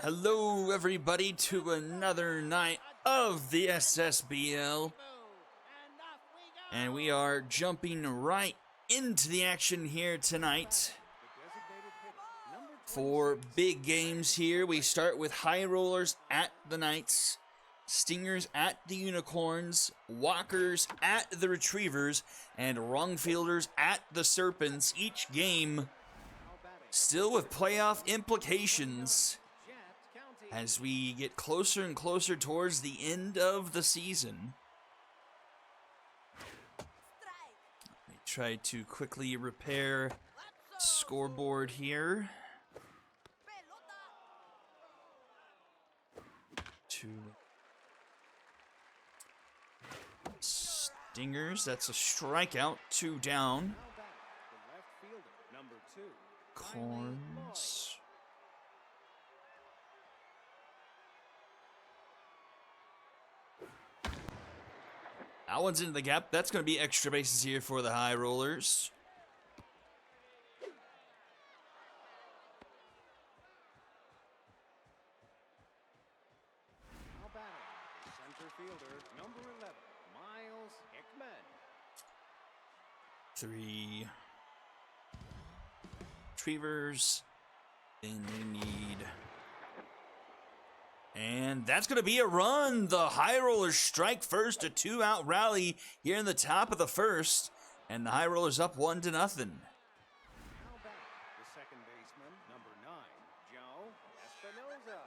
Hello, everybody, to another night of the Ssbl. And we are jumping right into the action here tonight. For big games here, we start with High Rollers at the Knights, Stingers at the Unicorns, Walkers at the Retrievers, and Wrongfielders at the Serpents. Each game still with playoff implications as we get closer and closer towards the end of the season. Let me try to quickly repair scoreboard here. Two Stingers, that's a strikeout, 2 down. Corns. That one's into the gap. That's going to be extra bases here for the High Rollers. Now batting, center fielder, number 11, Miles Hickman. 3 Retrievers. Then we need... And that's going to be a run. The High Rollers strike first, a 2-out rally here in the top of the first. And the High Rollers up 1-0. Now back, the second baseman, number 9, Joe Espinoza.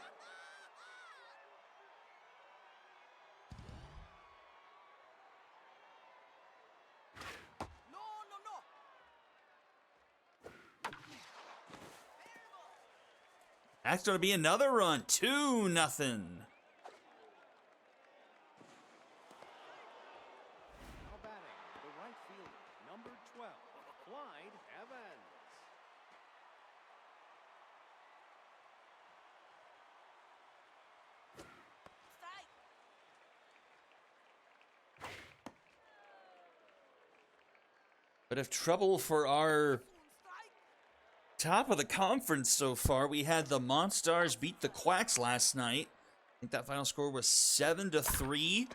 That's going to be another run, 2-0. Now batting, the right fielder, number 12, Clyde Evans. Bit of trouble for our top of the conference so far. We had the Monstars beat the Quacks last night. I think that final score was 7-3.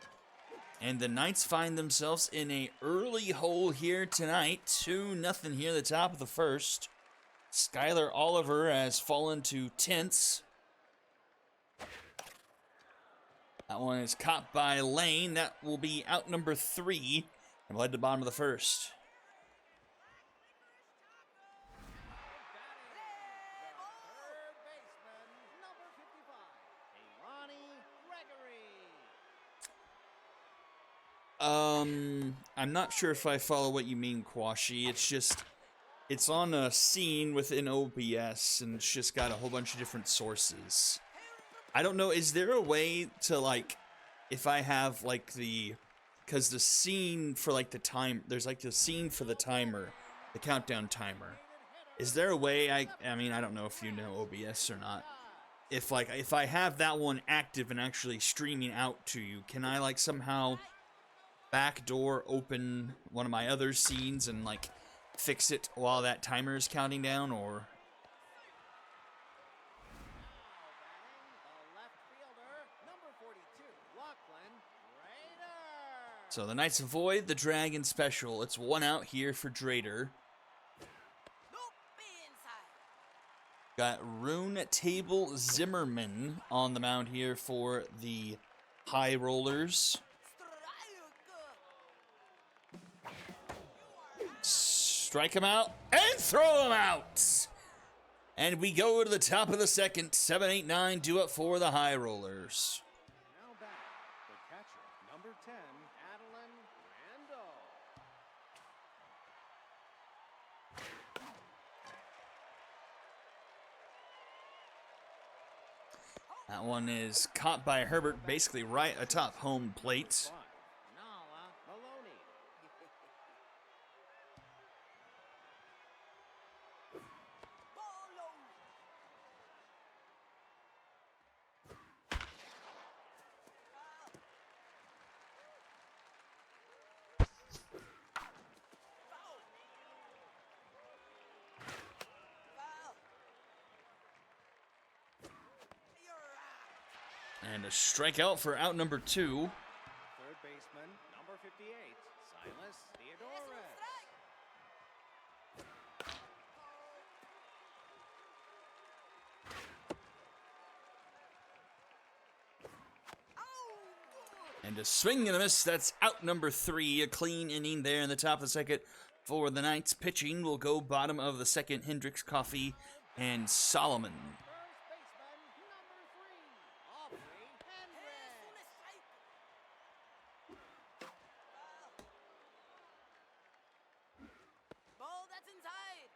And the Knights find themselves in a early hole here tonight. 2-0 here at the top of the first. Skylar Oliver has fallen to 10th. That one is caught by Lane. That will be out number 3. And we'll head to the bottom of the first. I'm not sure if I follow what you mean, Quashi. It's just, it's on a scene within OBS, and it's just got a whole bunch of different sources. I don't know, is there a way to, like, if I have, like, because the scene for, like, the time, there's, like, the scene for the timer, the countdown timer. Is there a way, I mean, I don't know if you know OBS or not. If I have that one active and actually streaming out to you, can I, like, somehow backdoor open one of my other scenes and like fix it while that timer is counting down? Or so the Knights avoid the Dragon special. It's 1 out here for Drader. Got Rune Table Zimmerman on the mound here for the High Rollers. Strike him out and throw him out. And we go to the top of the second. 7-8-9 due up for the High Rollers. Now back, the catcher, number 10, Adeline Rando. That one is caught by Herbert, basically right atop home plate. Nala Maloney. And a strikeout for out number 2. Third baseman, number 58, Silas Theodorus. And a swing and a miss. That's out number 3. A clean inning there in the top of the second for the Knights. Pitching will go bottom of the second. Hendricks, Coffey, and Solomon. First baseman, number 3, Aubrey Hendricks. Ball that's inside.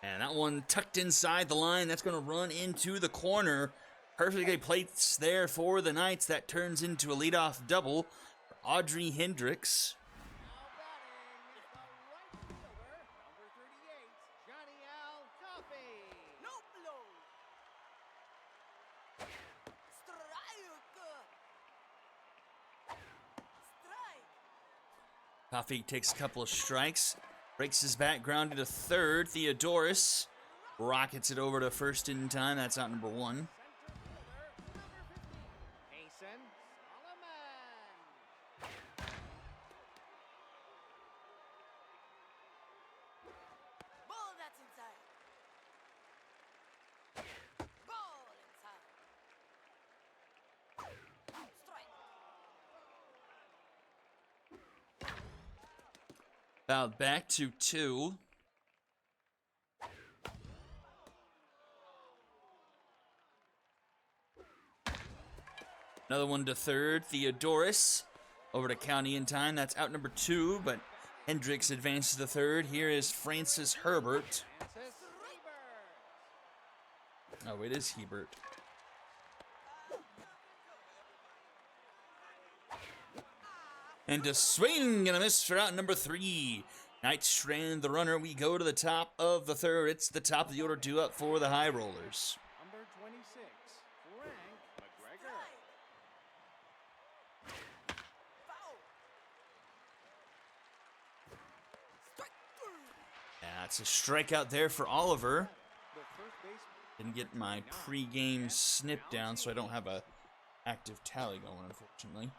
And that one tucked inside the line. That's going to run into the corner. Perfectly placed there for the Knights. That turns into a leadoff double for Audrey Hendricks. Now batting is the right fielder, number 38, Johnny Al Coffey. No blow. Strike. Coffey takes a couple of strikes. Breaks his bat, grounded to third. Theodorus rockets it over to first in time. That's out number 1. Hasten Solomon. Ball that's inside. Ball inside. Strike. Fouled back to 2. Another one to third. Theodorus over to County in time. That's out number 2, but Hendricks advances to third. Here is Francis Herbert. Francis Hebert. Oh, it is Hebert. And a swing and a miss for out number 3. Knights strand the runner. We go to the top of the third. It's the top of the order due up for the High Rollers. Number 26, Frank McGregor. Foul. Strike. That's a strikeout there for Oliver. The first baseman, Didn't get my pre-game snip down, so I don't have a active tally going, unfortunately.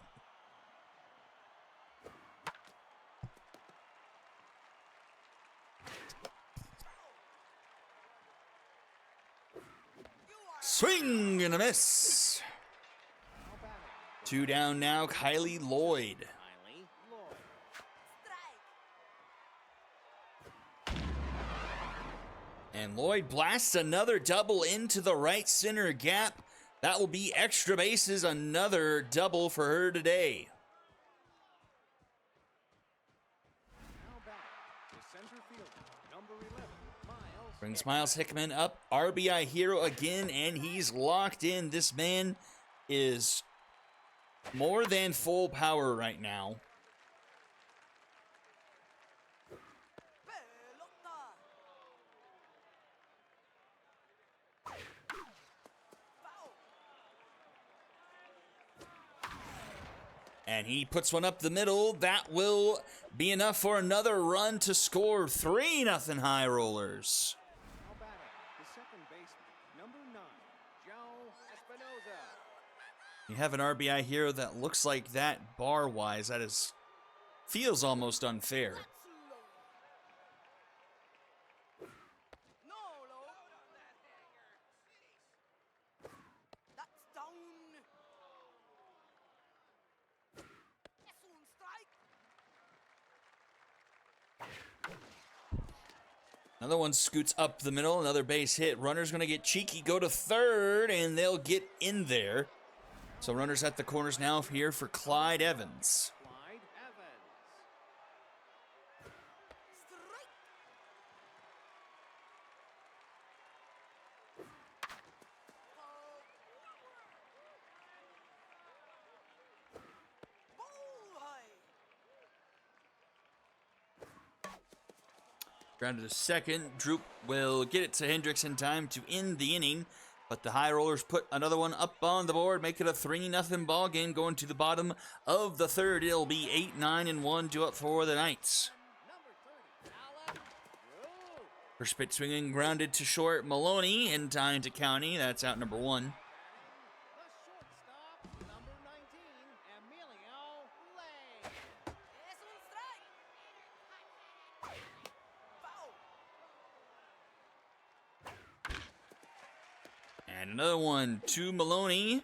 Swing and a miss. now batting, 2 down now, Kylie Lloyd. Kylie Lloyd. Strike. And Lloyd blasts another double into the right center gap. That will be extra bases, another double for her today. Now batting, the center fielder, number 11, Miles. Brings Miles Hickman up, RBI hero again, and he's locked in. This man is more than full power right now. Pelota. Foul. And he puts one up the middle. That will be enough for another run to score 3-0 High Rollers. Now batting, the second baseman, number 9, Joe Espinoza. You have an RBI hero that looks like that bar-wise. That is feels almost unfair. That's low. No low. That's down. Yes, one strike. Another one scoots up the middle. Another base hit. Runner's going to get cheeky, go to third, and they'll get in there. So runners at the corners now here for Clyde Evans. Clyde Evans. Strike. Ball high. Grounded to second. Droop will get it to Hendricks in time to end the inning. But the High Rollers put another one up on the board, make it a 3-0 ball game going to the bottom of the third. It'll be 8-9-1 due up for the Knights. Number 30, Alan Drew. First pitch swinging, grounded to short. Maloney in time to County. That's out number 1. The shortstop, number 19, Emilio Lay. Es un strike. Foul. And another one to Maloney.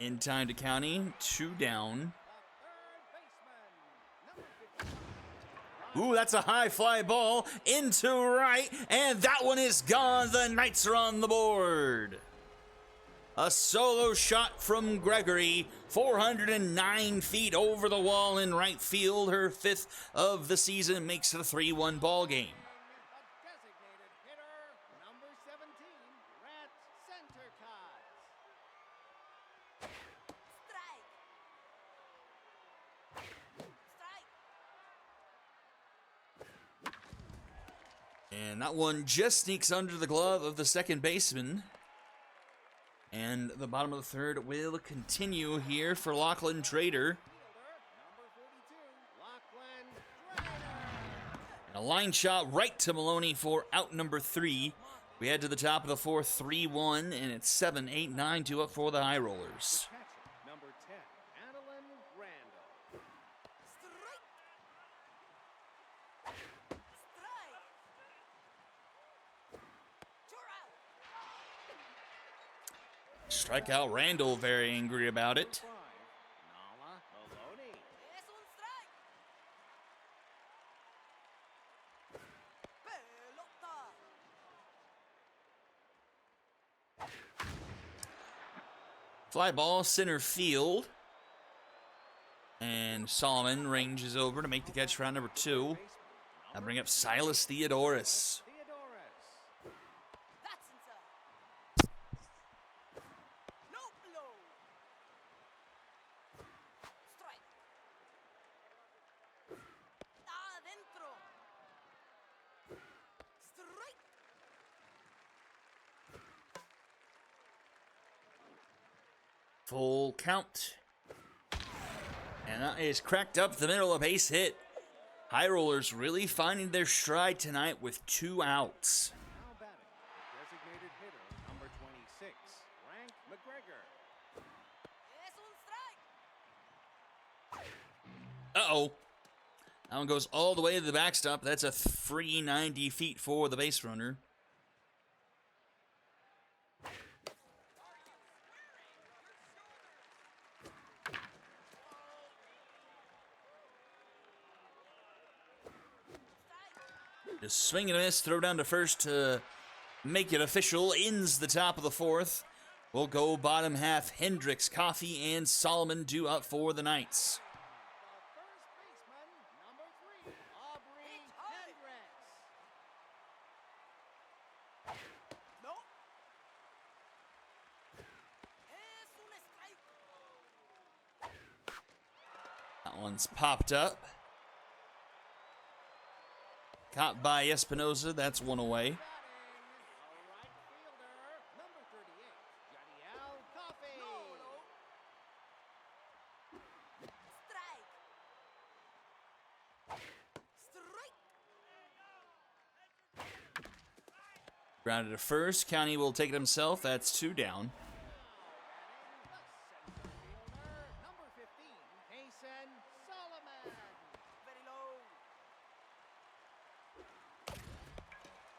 In time to County. 2 down. Ooh, that's a high fly ball into right. And that one is gone. The Knights are on the board. A solo shot from Gregory. 409 feet over the wall in right field. Her 5th of the season makes it a 3-1 ball game. A designated hitter, number 17, Rhett Centercott. Strike. Strike. And that one just sneaks under the glove of the second baseman. And the bottom of the third will continue here for Lachlan Trader. Number 42, Lachlan Drader. And a line shot right to Maloney for out number 3. We head to the top of the 4th, 3-1, and it's 7-8-9 2 up for the High Rollers. Catcher, number 10, Adeline Randall. Strike. Strike. You're out. Strikeout Randall, very angry about it. 5, Nala Maloney. Es un strike. Pelota. Fly ball, center field. And Solomon ranges over to make the catch for round number 2. I bring up Silas Theodoris. Theodorus. That's inside. No blow. Strike. Adentro. Strike. Full count. And that is cracked up the middle, a base hit. High Rollers really finding their stride tonight with 2 outs. Now batting, designated hitter, number 26, Frank McGregor. Es un strike. Uh-oh. That one goes all the way to the backstop. That's a 390 feet for the base runner. Just swing and a miss, throw down to first to make it official. Ends the top of the 4th. We'll go bottom half. Hendricks, Coffee, and Solomon due up for the Knights. The first baseman, number 3, Aubrey Hendricks. No. Es un strike. That one's popped up. Caught by Espinosa. That's one away. Batting, a right fielder, number 38, Jadiel Coffey. Strike. Strike. Grounded to first. County will take it himself. That's 2 down. The center fielder, number 15, Hasan Solomon. Very low.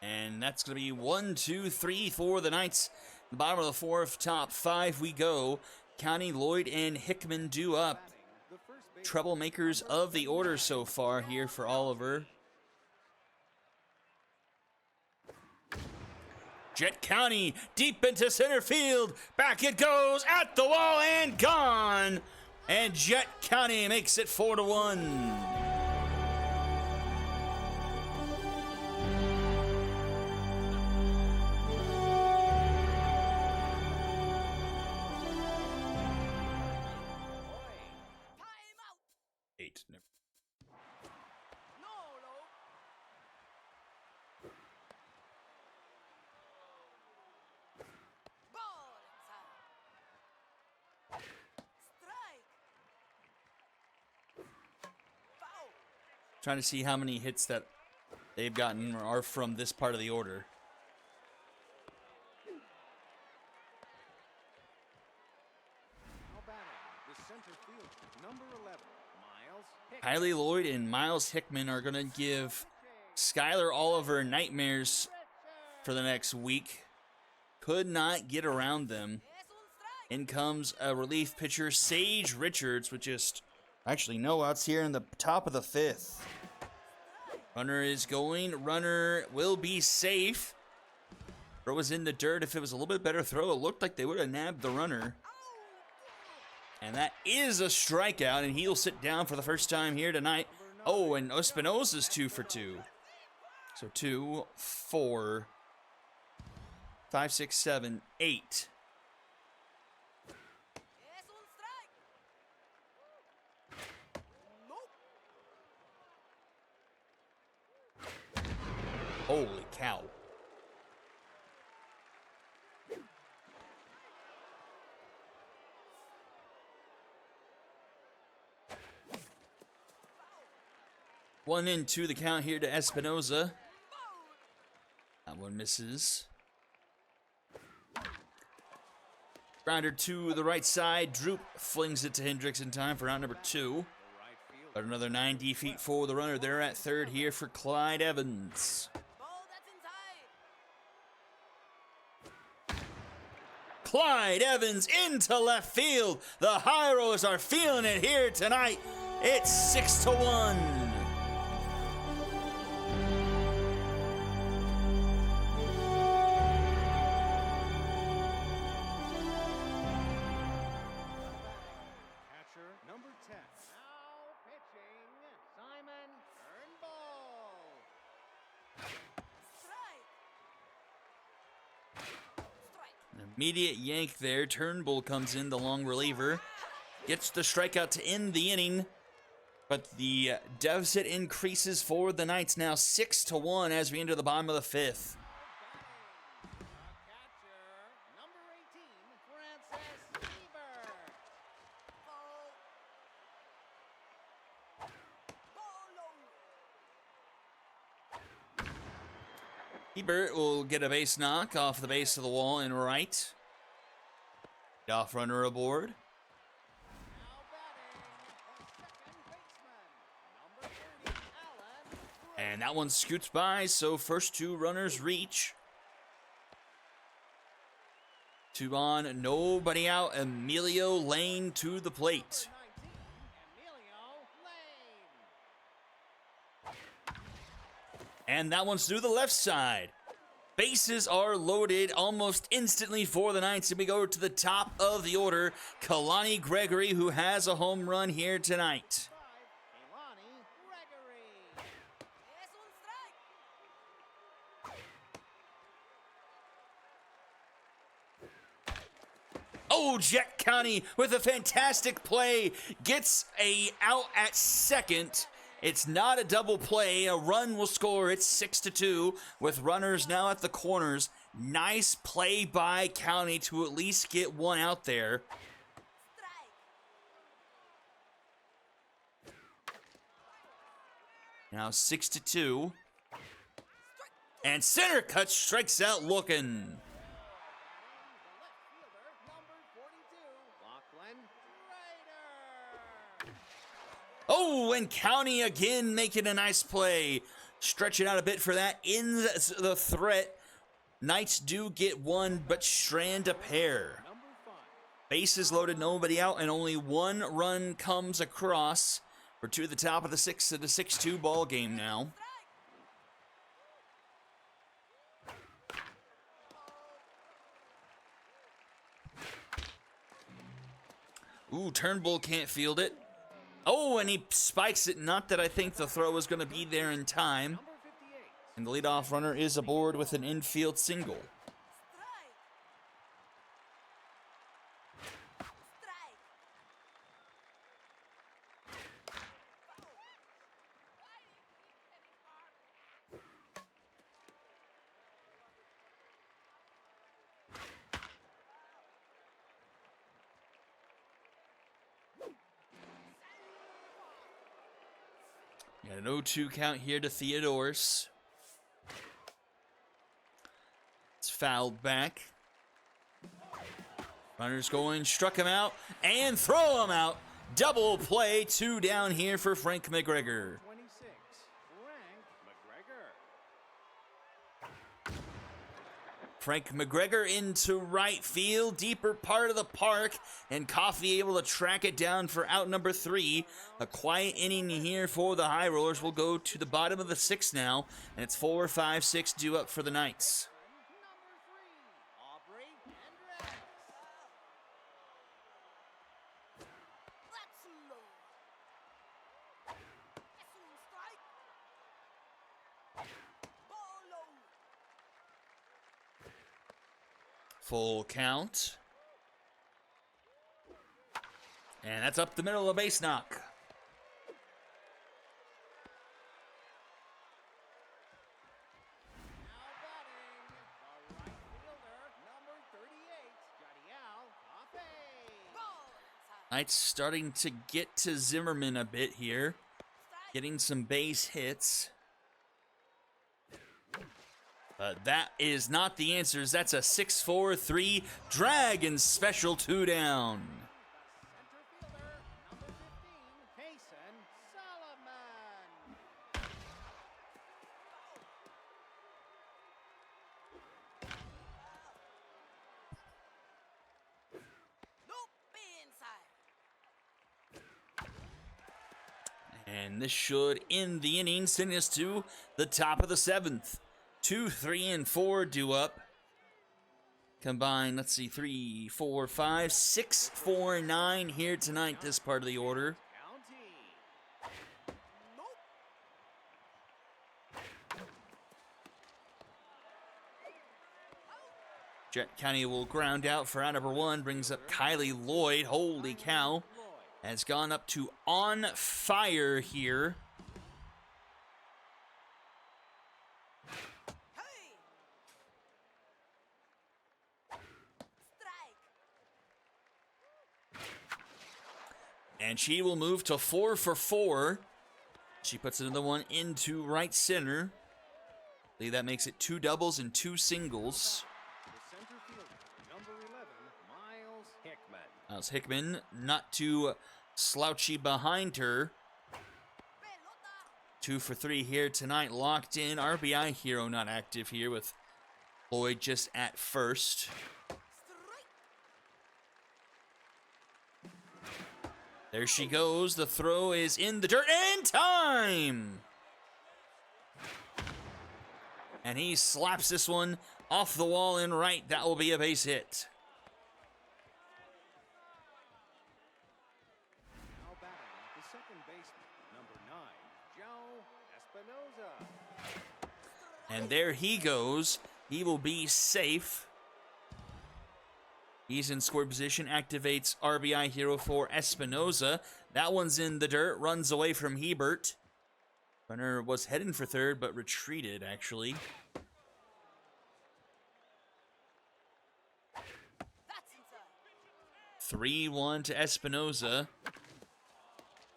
And that's going to be 1, 2, 3 for the Knights. The bottom of the 4th, top 5 we go. County, Lloyd, and Hickman due up. The first base Troublemakers of the order so far here for Oliver. Jet County deep into center field. Back it goes at the wall and gone. And Jet County makes it 4-1. Time out. 8. Never. No low. Ball inside. Strike. Foul. Trying to see how many hits that they've gotten are from this part of the order. Now batting, the center fielder, number 11, Miles Hickman. Kylie Lloyd and Miles Hickman are going to give Skylar Oliver nightmares for the next week. Could not get around them. Es un strike. In comes a relief pitcher, Sage Richards, with just actually no outs here in the top of the 5th. Runner is going. Runner will be safe. Throw was in the dirt. If it was a little bit better throw, it looked like they would have nabbed the runner. And that is a strikeout, and he'll sit down for the first time here tonight. Oh, and Espinosa's 2 for 2. So 2, 4, 5, 6, 7, 8. Es un strike. Nope. Holy cow. One and 2 the count here to Espinosa. That one misses. Grounder to the right side. Droop flings it to Hendricks in time for out number 2. But another 90 feet for the runner. They're at third here for Clyde Evans. Ball that's inside. Clyde Evans into left field. The High Rollers are feeling it here tonight. It's 6-1. Catcher, number 10. Now pitching, Simon Turnbull. Strike. Strike. An immediate yank there. Turnbull comes in, the long reliever. Gets the strikeout to end the inning. But the deficit increases for the Knights now 6-1 as we enter the bottom of the 5th. Catcher, number 18, Francis Bieber. Ball. Ball low. Ebert will get a base knock off the base of the wall and right. Off runner aboard. Now batting, the second baseman, number 30, Alan. And that one scoots by, so first 2 runners reach. 2 on, nobody out. Emilio Lane to the plate. 19, Emilio Lane. And that one's through the left side. Bases are loaded almost instantly for the Knights, and we go to the top of the order. Kalani Gregory, who has a home run here tonight. 5, Kalani Gregory. Es un strike. Oh, Jet County with a fantastic play. Gets a out at second. It's not a double play. A run will score. It's 6-2 with runners now at the corners. Nice play by County to at least get one out there. Strike. Now 6-2. And center cut strikes out looking. The left fielder, number 42, Lachlan Ryder. Oh, and County again making a nice play. Stretch it out a bit for that. Ends the threat. Knights do get one, but strand a pair. Number 5. Bases loaded, nobody out, and only one run comes across for 2 to the top of the 6th of the 6-2 ball game now. Ooh, Turnbull can't field it. Oh, and he spikes it. Not that I think the throw was going to be there in time. Number 58. And the leadoff runner is aboard with an infield single. Strike. Strike. Got an 0-2 count here to Theodorus. fouled back. Runners going, struck him out, and throw him out. Double play, 2 down here for Frank McGregor. 26, Frank Frank McGregor. McGregor into right field, deeper part of the park, and Coffey able to track it down for out number 3. A quiet inning here for the High Rollers. Will go to the bottom of the 6th now, and it's 4, 5, 6 due up for the Knights. Number 3, Aubrey Hendricks. That's low. That's un strike. Ball low. Full count. And that's up the middle of the base knock. Now batting, the right fielder, number 38, Jadiel Coffey. Ball inside. Knights starting to get to Zimmerman a bit here. Strike. Getting some base hits. But that is not the answers. That's a 6-4-3 Dragon special 2 down. Center fielder, number 15, Payson Solomon. Nope. Be inside. And this should end the inning, sending us to the top of the 7th. 2, 3, and 4 due up. Combined, let's see, 3, 4, 5, 6, 4, 9 here tonight, this part of the order. County. Nope. Jet County will ground out for out number 1, brings up Kylie Lloyd. Holy cow. Lloyd. Has gone up to on fire here. Hey. Strike. And she will move to 4 for 4. She puts another one into right center. I believe that makes it 2 doubles and 2 singles. The center fielder, number 11, Miles Hickman. Miles Hickman not too slouchy behind her. Pelota. 2 for 3 here tonight, locked in. RBI hero not active here with Lloyd just at first. Strike. There she goes. The throw is in the dirt in time. And he slaps this one off the wall in right. That will be a base hit. Now batting, the second baseman, number 9, Joe Espinoza. And there he goes. He will be safe. He's in score position, activates RBI hero for Espinoza. That one's in the dirt, runs away from Hebert. Runner was heading for third, but retreated, actually. That's inside. 3-1 to Espinoza.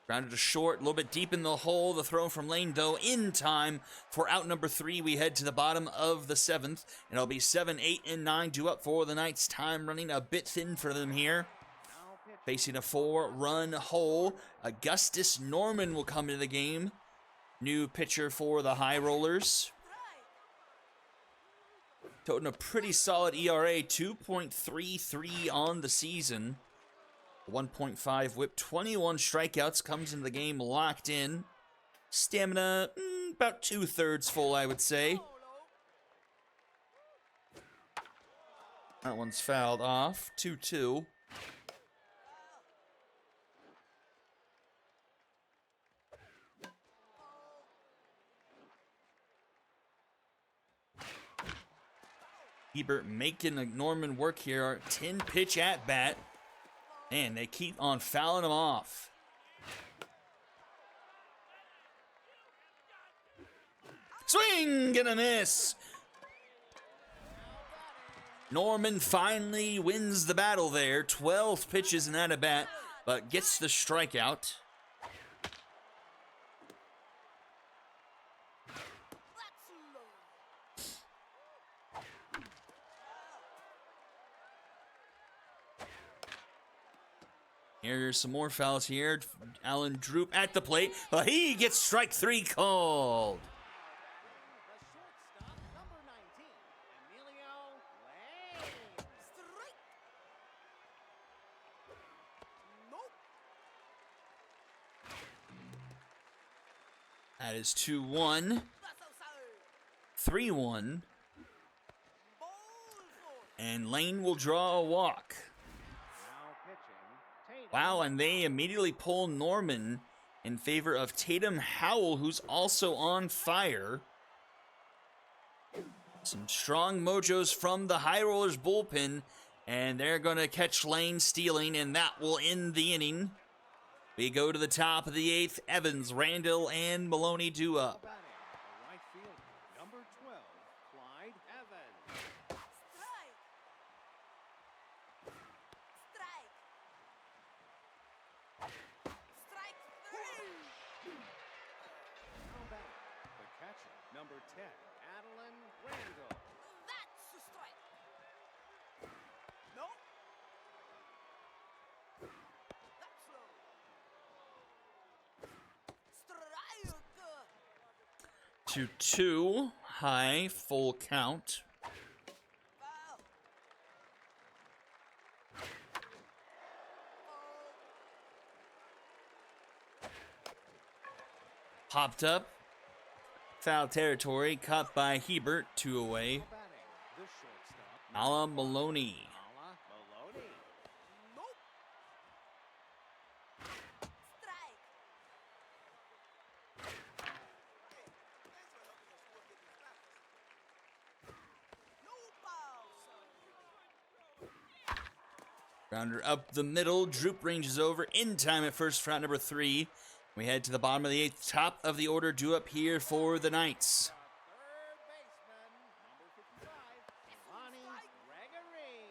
Grounded to short, a little bit deep in the hole. The throw from Lane, though, in time for out number 3. We head to the bottom of the 7th, and it'll be 7, 8, and 9 due up for the Knights. Time running a bit thin for them here. Now pitch. Facing a 4-run hole, Augustus Norman will come into the game. New pitcher for the High Rollers. Strike. Toting a pretty solid ERA, 2.33 on the season. 1.5 whip, 21 strikeouts, comes into the game locked in. Stamina, about 2/3 full, I would say. Ball low. That one's fouled off, 2-2. Hebert making the Norman work here. Our 10-pitch at bat. Man, they keep on fouling him off. Swing and a miss. Norman finally wins the battle there. 12 pitches in that at bat, but gets the strikeout. That's low. Here's some more fouls here. Alan Droop at the plate. Well, he gets strike 3 called. The shortstop, number 19, Emilio Lane. Strike. Nope. That is 2-1. That's outside. 3-1. Ball 4. And Lane will draw a walk. Now pitching, Tatum. Wow, and they immediately pull Norman in favor of Tatum Howell, who's also on fire. Some strong mojos from the High Rollers bullpen, and they're going to catch Lane stealing, and that will end the inning. We go to the top of the 8th. Evans, Randall, and Maloney due up. Batting, the right fielder, number 12, Clyde Evans. Strike. Strike. Strike 3. Now batting, the catcher, number 10, Adeline Randall. That's a strike. Nope. That's low. Strike. 2-2. High, full count. Foul. Popped up. Foul territory. Caught by Hebert. 2 away. Now batting, the shortstop, Ala Maloney. Ala Maloney. Nope. Strike. No foul. Rounder up the middle. Droop ranges over in time at first for out number 3. We head to the bottom of the 8th. Top of the order due up here for the Knights. Third baseman, number 55, Lonnie Gregory.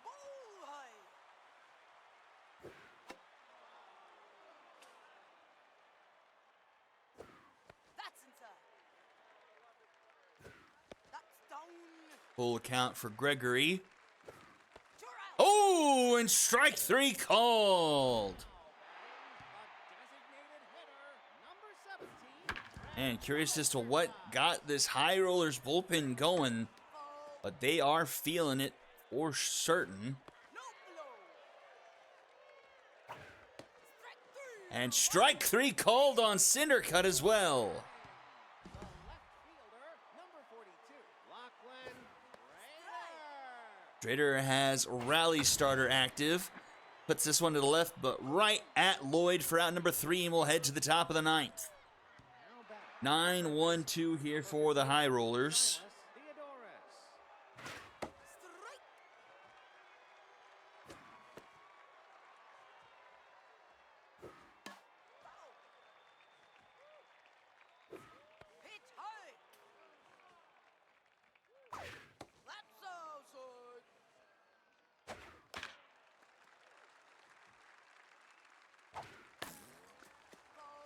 Ball high. That's inside. That's down. Full count for Gregory. You're out. Oh, and strike 3 called. Designated hitter, number 17. And curious as to what got this High Rollers bullpen going, but they are feeling it for certain. No blow. Strike 3. And strike 3 called on Cindercut as well. The left fielder, number 42, Lachlan Rader. Drader has Rally Starter active. Puts this one to the left, but right at Lloyd for out number 3, and we'll head to the top of the 9th. Now batting, 9-1-2 here for the High Rollers. Silas Theodoris. Strike. Hit high. That's outside.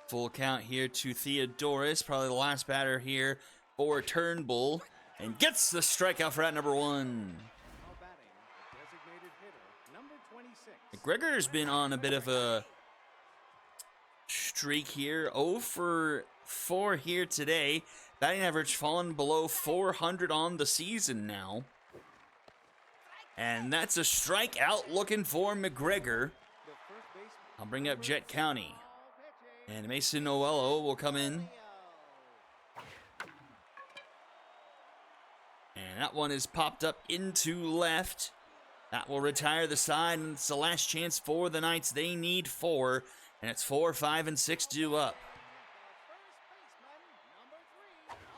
Full count here to Theodorus, probably the last batter here for Turnbull, and gets the strikeout for out number 1. Now batting, the designated hitter, number 26. McGregor's been on a bit of a streak here. 0 for 4 here today. Batting average fallen below 400 on the season now. And that's a strikeout looking for McGregor. The first baseman, I'll bring up Jet County. ball pitching, And Mason Noello will come in. Leo. And that one is popped up into left. That will retire the side, and it's the last chance for the Knights. They need 4, and it's 4, 5, and 6 due up. The first baseman, number 3,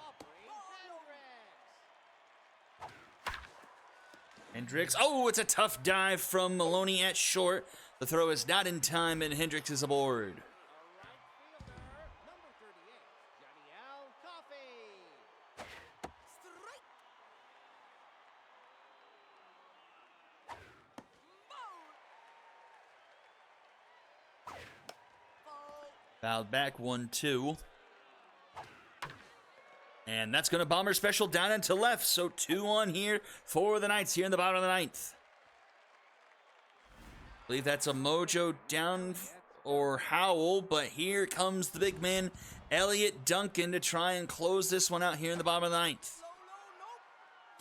Aubrey Hendricks. Hendricks. Oh, it's a tough dive from Maloney at short. The throw is not in time, and Hendricks is aboard. A right fielder, number 38, Johnny Al Coffey. Strike. Foul. Fouled back 1-2. And that's going to bomber special down into left. So 2 on here for the Knights here in the bottom of the 9th. believe that's a Mojo down or Howell, but here comes the big man, Elliot Duncan, to try and close this one out here in the bottom of the ninth.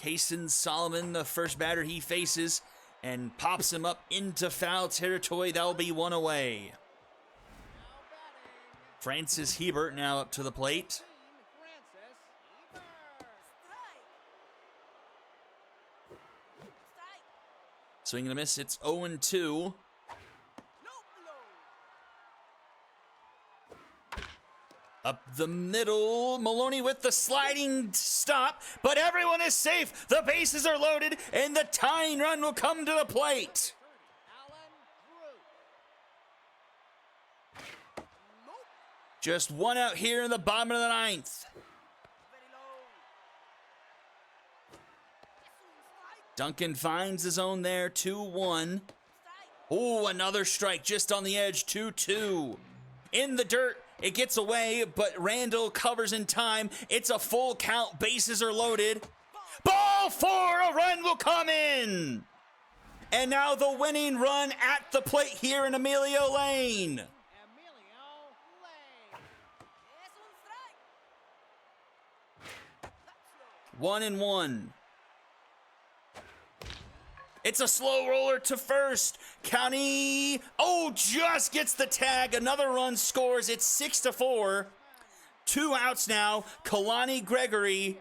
Kaysen Solomon, the first batter he faces, and pops him up into foul territory. That'll be one away. Francis Hebert now up to the plate. Swing and a miss. It's 0-2. Up the middle, Maloney with the sliding stop, but everyone is safe. The bases are loaded, and the tying run will come to the plate. Just one out here in the bottom of the ninth. Duncan finds his own there, 2-1. Oh, another strike just on the edge, 2-2. In the dirt, it gets away, but Randall covers in time. It's a full count, bases are loaded. Ball four, a run will come in. And now the winning run at the plate here in Emilio Lane. 1-1. It's a slow roller to first. County, just gets the tag. Another run scores. It's 6-4. 2 outs now. Kalani Gregory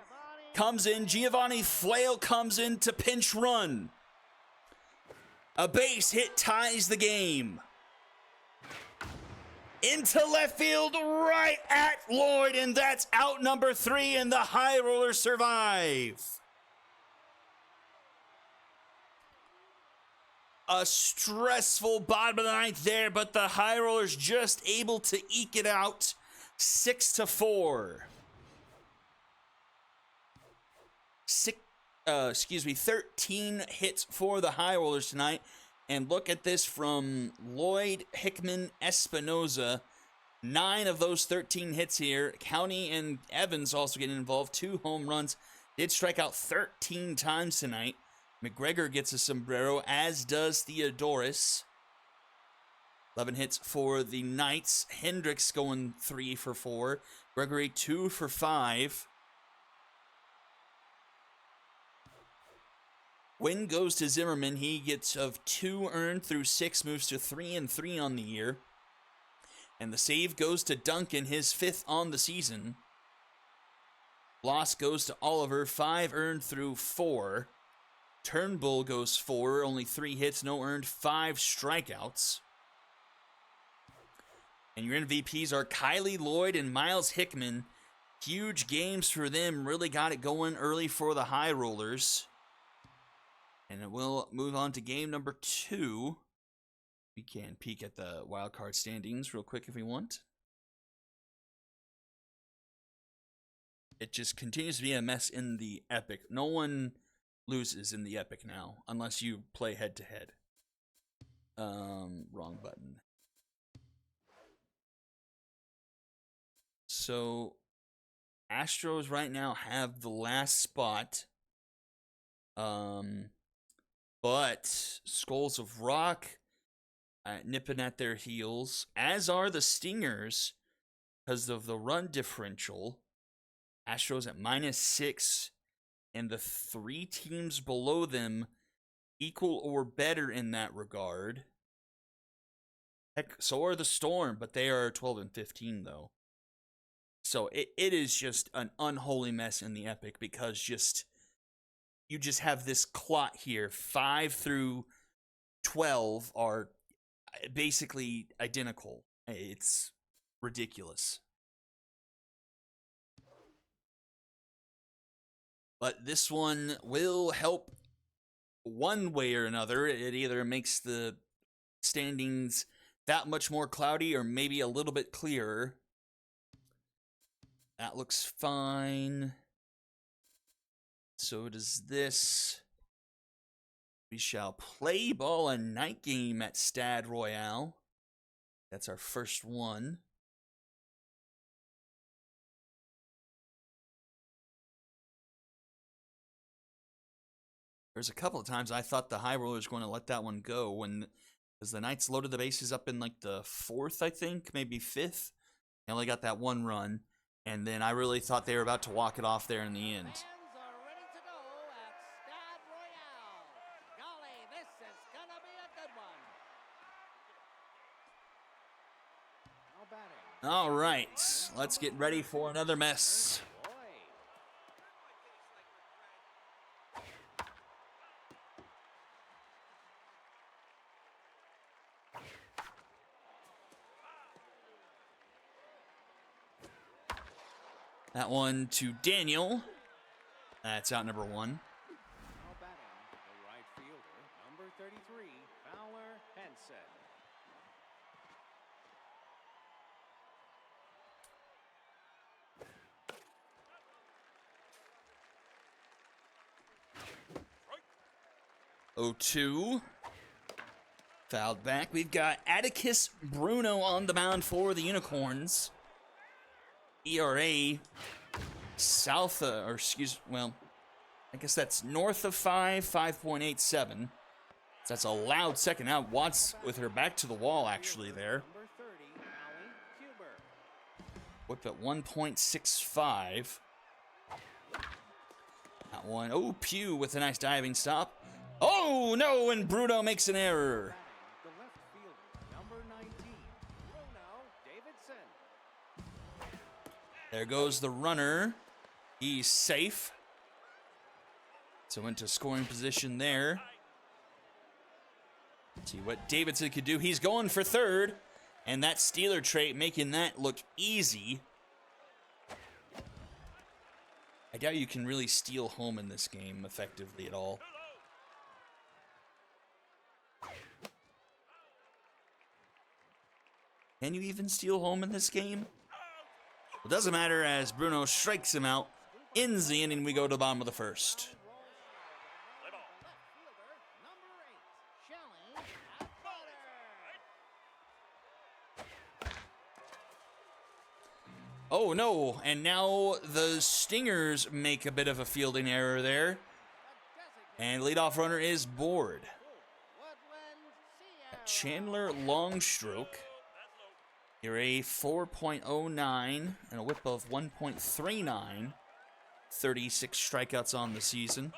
comes in. Giovanni Flail comes in to pinch run. A base hit ties the game. Into left field, right at Lloyd, and that's out number 3, and the High Rollers survive. A stressful bottom of the ninth there, but the High Rollers just able to eke it out. 6-4. 13 hits for the High Rollers tonight. And look at this from Lloyd, Hickman, Espinoza. 9 of those 13 hits here. County and Evans also getting involved. 2 home runs. Did strike out 13 times tonight. McGregor gets a sombrero, as does Theodoris. 11 hits for the Knights. Hendricks going 3 for 4. Gregory 2 for 5. Win goes to Zimmerman. He gets of 2 earned through 6, moves to 3-3 on the year. And the save goes to Duncan, his 5th on the season. Loss goes to Oliver, 5 earned through 4. Turnbull goes 4, only 3 hits, no earned, 5 strikeouts. And your MVPs are Kylie Lloyd and Miles Hickman. Huge games for them, really got it going early for the High Rollers. And we'll move on to game number 2. We can peek at the wild card standings real quick if we want. It just continues to be a mess in the Epic. No one loses in the Epic now, unless you play head-to-head. Wrong button. So, Astros right now have the last spot. But Skulls of Rock nipping at their heels, as are the Stingers, because of the run differential. Astros at -6, and the 3 teams below them equal or better in that regard. Heck, so are the Storm, but they are 12-15 though. So it is just an unholy mess in the Epic, because you just have this clot here. 5 through 12 are basically identical. It's ridiculous. But this one will help one way or another. It either makes the standings that much more cloudy or maybe a little bit clearer. That looks fine. So does this. We shall play ball a night game at Stade Royale. That's our first one. There's a couple of times I thought the High Rollers were going to let that one go when Because the Knights loaded the bases up in like the 4th, I think, maybe 5th. They only got that 1 run. And then I really thought they were about to walk it off there in the end. Fans are ready to go at Ssbl. Golly, this is gonna be a good one. No batting. All right, let's get ready for another mess. Boy. That one to Daniel. That's out number 1. Now batting, the right fielder, number 33, Fowler Henson. Oh, 2. Fouled back. We've got Atticus Bruno on the mound for the Unicorns. ERA south of, or well, I guess that's north of 5, 5.87. That's a loud second out. Watts with her back to the wall, actually, there. Number 30, Allie Huber. Whip at 1.65. That one. Oh, Pugh with a nice diving stop. Oh, no, and Bruno makes an error. The left fielder, number 19, Bruno Davidson. There goes the runner. He's safe. So into scoring position there. See what Davidson could do. He's going for 3rd. And that Steeler trait making that look easy. I doubt you can really steal home in this game effectively at all. Can you even steal home in this game? It doesn't matter as Bruno strikes him out. Ends the inning, we go to the bottom of the 1st. The left fielder, number 8, Shelling at batter. Oh no, and now the Stingers make a bit of a fielding error there. And leadoff runner is bored. Woodland Sierra. Chandler long stroke. Here a 4.09 and a whip of 1.39. 36 strikeouts on the season.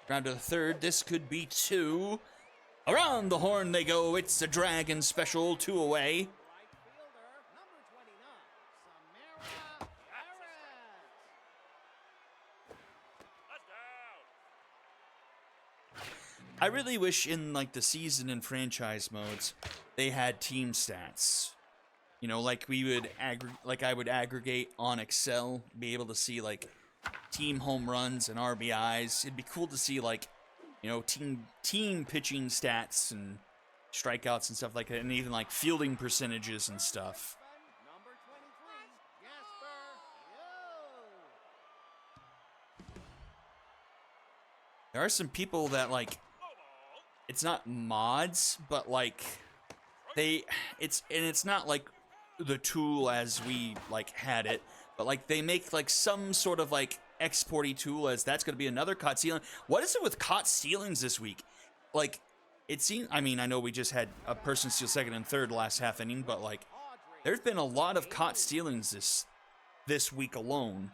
Round to the 3rd, this could be 2. Around the horn they go, it's a Dragon special, 2 away. Right fielder, number 29, Samara Harris. I really wish in like the season and franchise modes they had team stats. You know, like we would I would aggregate on Excel, be able to see like team home runs and RBIs. It'd be cool to see like, you know, team pitching stats and strikeouts and stuff like that, and even like fielding percentages and stuff. Number 23, Jasper Yo. There are some people that like, it's not mods, but like it's not like the tool as we like had it, but like they make like some sort of like exporty tool as that's going to be another caught stealing. What is it with caught stealings this week? Like it seems, I mean, I know we just had a person steal 2nd and 3rd last half inning, but like there's been a lot of caught stealings this week alone.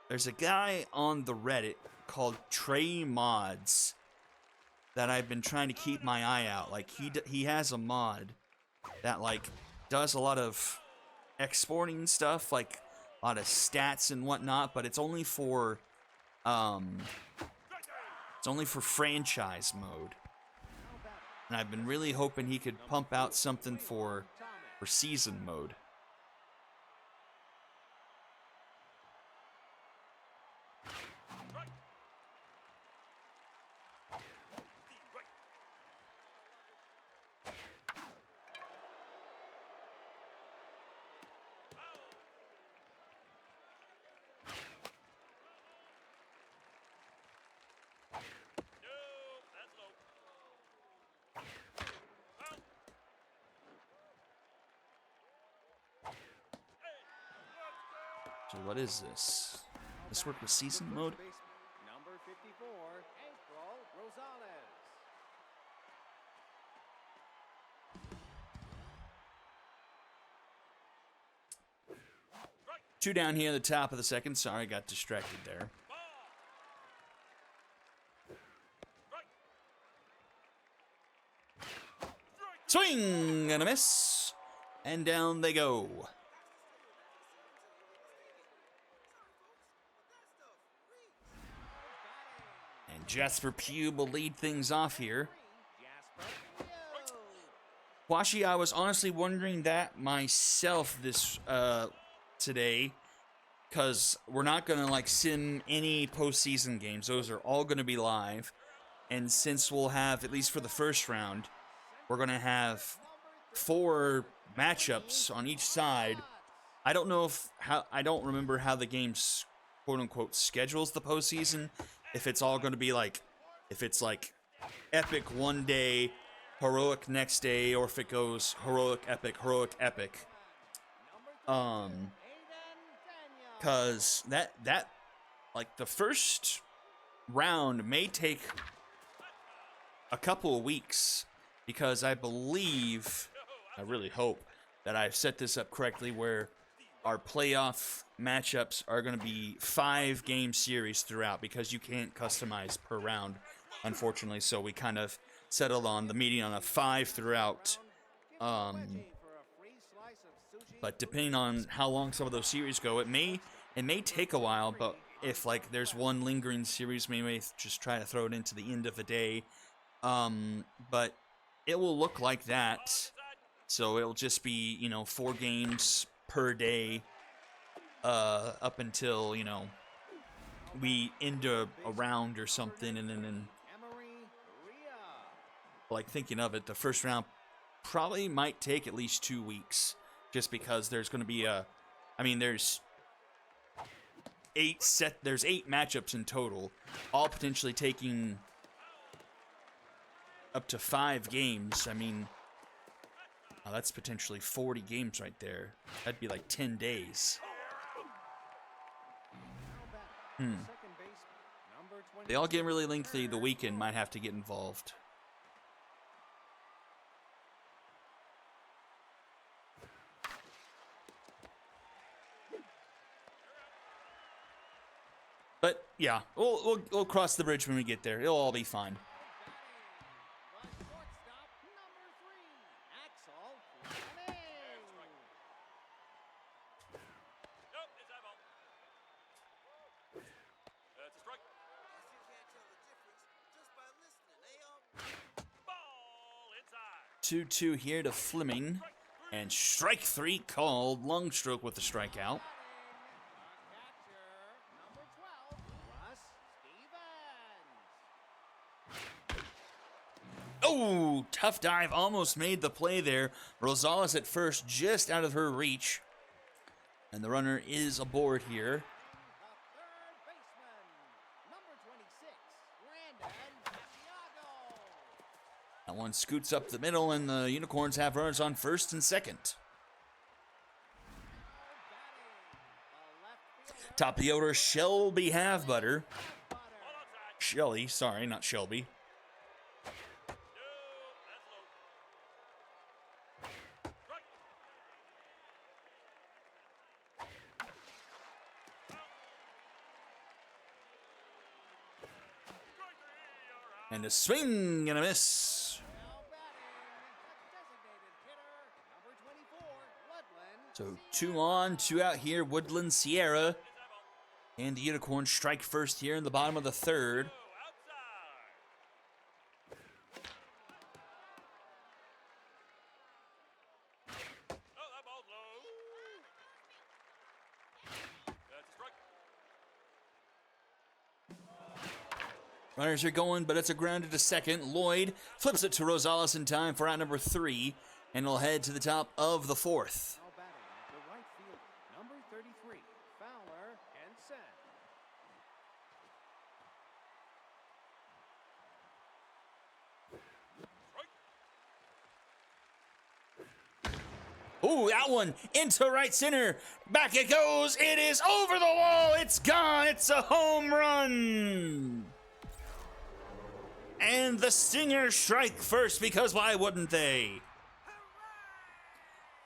There's a guy on the Reddit called Trey Mods that I've been trying to keep my eye out. Like he has a mod that like does a lot of exporting stuff, like a lot of stats and whatnot, but it's only for franchise mode. And I've been really hoping he could pump out something for season mode. So what is this? This work with season mode? Two down here at the top of the second. Sorry, got distracted there. Swing and a miss. And down they go. And Jasper Pugh will lead things off here. Washi, I was honestly wondering that myself this today, because we're not going to like sim any postseason games. Those are all going to be live. And since we'll have, at least for the first round, we're going to have 4 matchups on each side. I don't know I don't remember how the game's quote unquote schedules the postseason. If it's all going to be like, if it's like epic one day, heroic next day, or if it goes heroic, epic, cause that like the first round may take a couple of weeks, because I believe, I really hope that I've set this up correctly, where our playoff matchups are going to be 5-game series throughout, because you can't customize per round, unfortunately. So we kind of settled on the meeting on a 5 throughout. But depending on how long some of those series go, it may take a while. But if like there's one lingering series, we may just try to throw it into the end of the day. But it will look like that. So it'll just be, 4 games per day, up until, we end a round or something. And then, like, thinking of it, the first round probably might take at least 2 weeks, just because there's going to be there's 8 matchups in total, all potentially taking up to 5 games. That's potentially 40 games right there. That'd be like 10 days. They all get really lengthy. The weekend might have to get involved. But yeah, we'll cross the bridge when we get there. It'll all be fine. Catcher, 2-2 here to Fleming, and strike 3 called. Long stroke with the strikeout. Oh, tough dive, almost made the play there. Rosales at first, just out of her reach, and the runner is aboard here. That one scoots up the middle, and the Unicorns have runners on first and second. Top of the order, Shelby Halfbutter. Shelly, sorry, not Shelby. And a swing and a miss. So 2 on, 2 out here. Woodland, Sierra, and the Unicorns strike first here in the bottom of the 3rd. Runners are going, but it's a grounded to second. Lloyd flips it to Rosales in time for out number 3, and will head to the top of the 4th. Now batting the right fielder, number 33, Fowler Henson. Ooh, that one into right center. Back it goes. It is over the wall. It's gone. It's a home run. And the Stingers strike first, because why wouldn't they?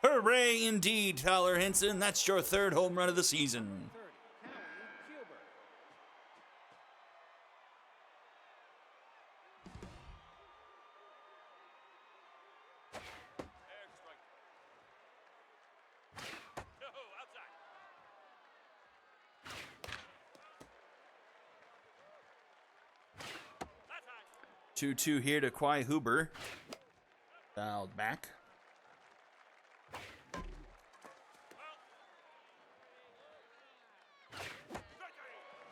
Hooray! Hooray indeed, Tyler Henson. That's your third home run of the season. 30, Callie Huber. No, outside. 2-2 here to Quai Huber. Fouled back.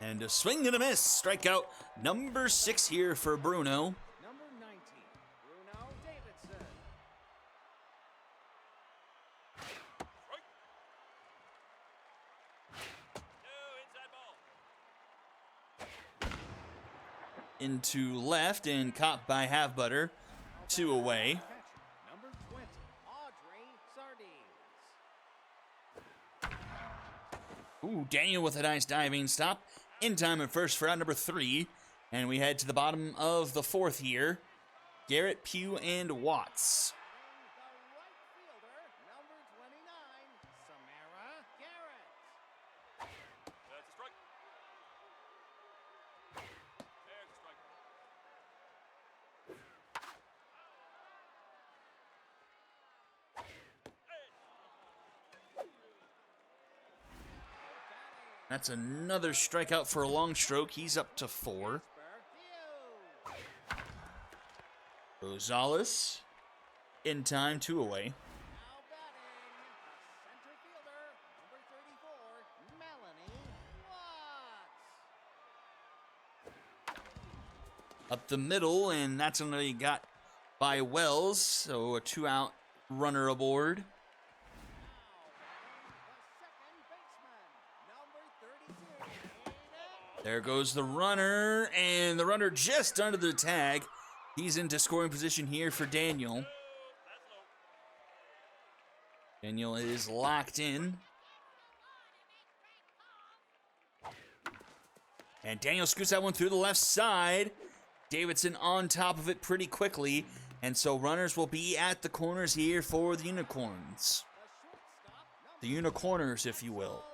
And a swing and a miss. Strikeout number 6 here for Bruno. Number 19, Bruno Davidson. No, inside ball. Into left and caught by Halfbutter. 2 away. Catcher, number 20, Audrey Sardines. Ooh, Daniel with a nice diving stop. In time at first for out number 3. And we head to the bottom of the 4th here. Garrett, Pugh, and Watts. The right fielder, number 29, Samara Garrett. That's a strike. There's a strike. That's another strikeout for a long stroke. He's up to 4. Hugh. Rosales in time, 2 away. Now batting, the center fielder, number 34, Melanie Watts. Up the middle, and that's only got by Wells, so a 2-out runner aboard. There goes the runner, and the runner just under the tag. He's into scoring position here for Daniel. Daniel is locked in. And Daniel scoots that one through the left side. Davidson on top of it pretty quickly. And so runners will be at the corners here for the Unicorns. The Unicorners, if you will.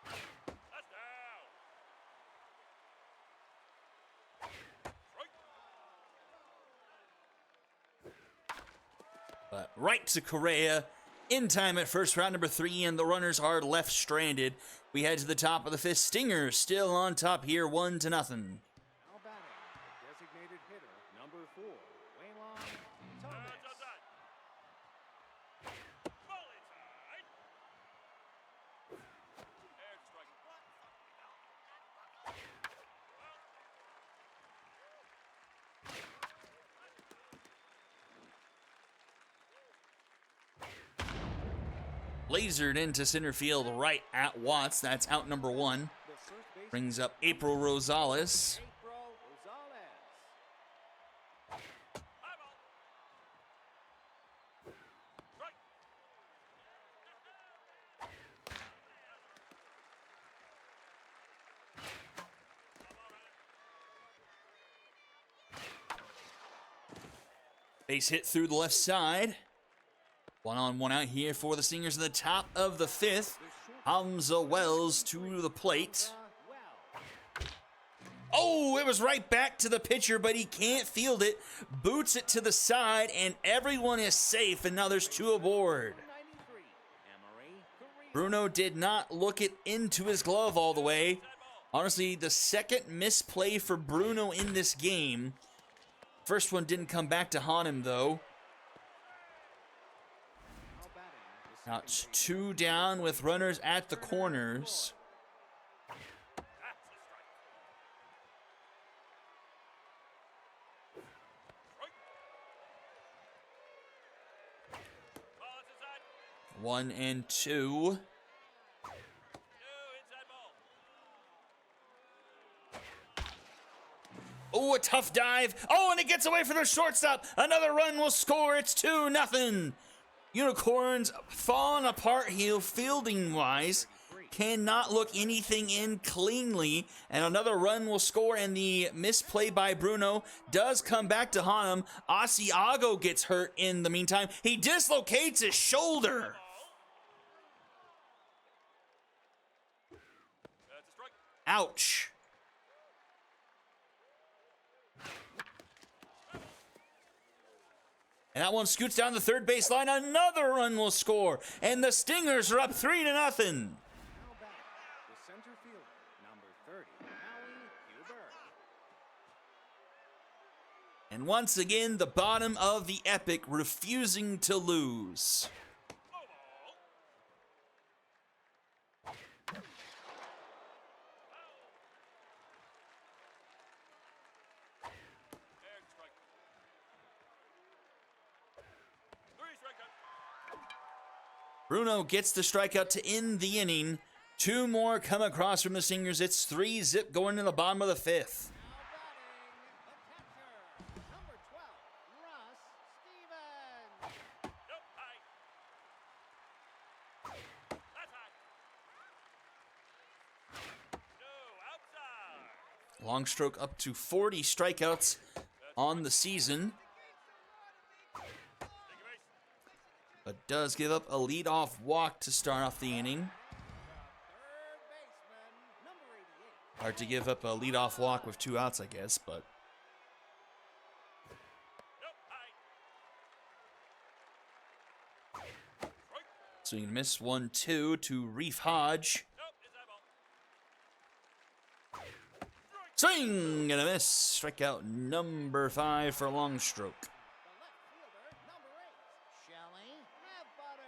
That's down. Strike. But right to Correa. In time at first, round number 3, and the runners are left stranded. We head to the top of the 5th. Stingers still on top here, 1-0. Now batting, designated hitter, number 4, Waylon Thomas. That's outside. Ball inside. There's a strike. Lasered into center field right at Watts. That's out number 1. The first base Brings up April Rosales. April Rosales. High ball. Strike. Base hit through the left side. 1 on 1 out here for the Stingers in the top of the 5th. Hamza Wells to the plate. Oh, it was right back to the pitcher, but he can't field it. Boots it to the side, and everyone is safe, and now there's 2 aboard. 93, Emery Carrillo. Bruno did not look it into his glove all the way. Honestly, the second misplay for Bruno in this game. First one didn't come back to haunt him, though. Now batting, the Now second it's base 2 down with runners at the corners. That's a strike. Strike. Ball is inside. 1 and 2. No, inside ball. Oh, a tough dive. Oh, and it gets away from the shortstop. Another run will score. It's 2-0. Unicorns falling apart here fielding-wise. cannot look anything in cleanly, and another run will score, and the misplay by Bruno does come back to haunt him. Asiago gets hurt in the meantime. He dislocates his shoulder. That's a strike. Ouch. And that one scoots down the third baseline. Another run will score, and the Stingers are up 3-0. Now back, the center fielder, number 30, Howie Huber. And once again, the bottom of the epic refusing to lose. Low ball. And strike. 3 strikeout. Bruno gets the strikeout to end the inning. 2 more come across from the Stingers. It's 3-0 going to the bottom of the 5th. Now batting, the catcher, number 12, Russ Stevens. Nope, high. That's high. No, outside. Long stroke up to 40 strikeouts on the season, Take a base. but does give up a leadoff walk to start off the inning. Third baseman, number 88. Hard to give up a leadoff walk with 2 outs, I guess, but Nope, high. Strike. swing and miss 1-2 to Reef Hodge. Nope, is that ball? Swing and a miss. Strikeout number 5 for Long Stroke. The left fielder, number 8, Shelly Butter.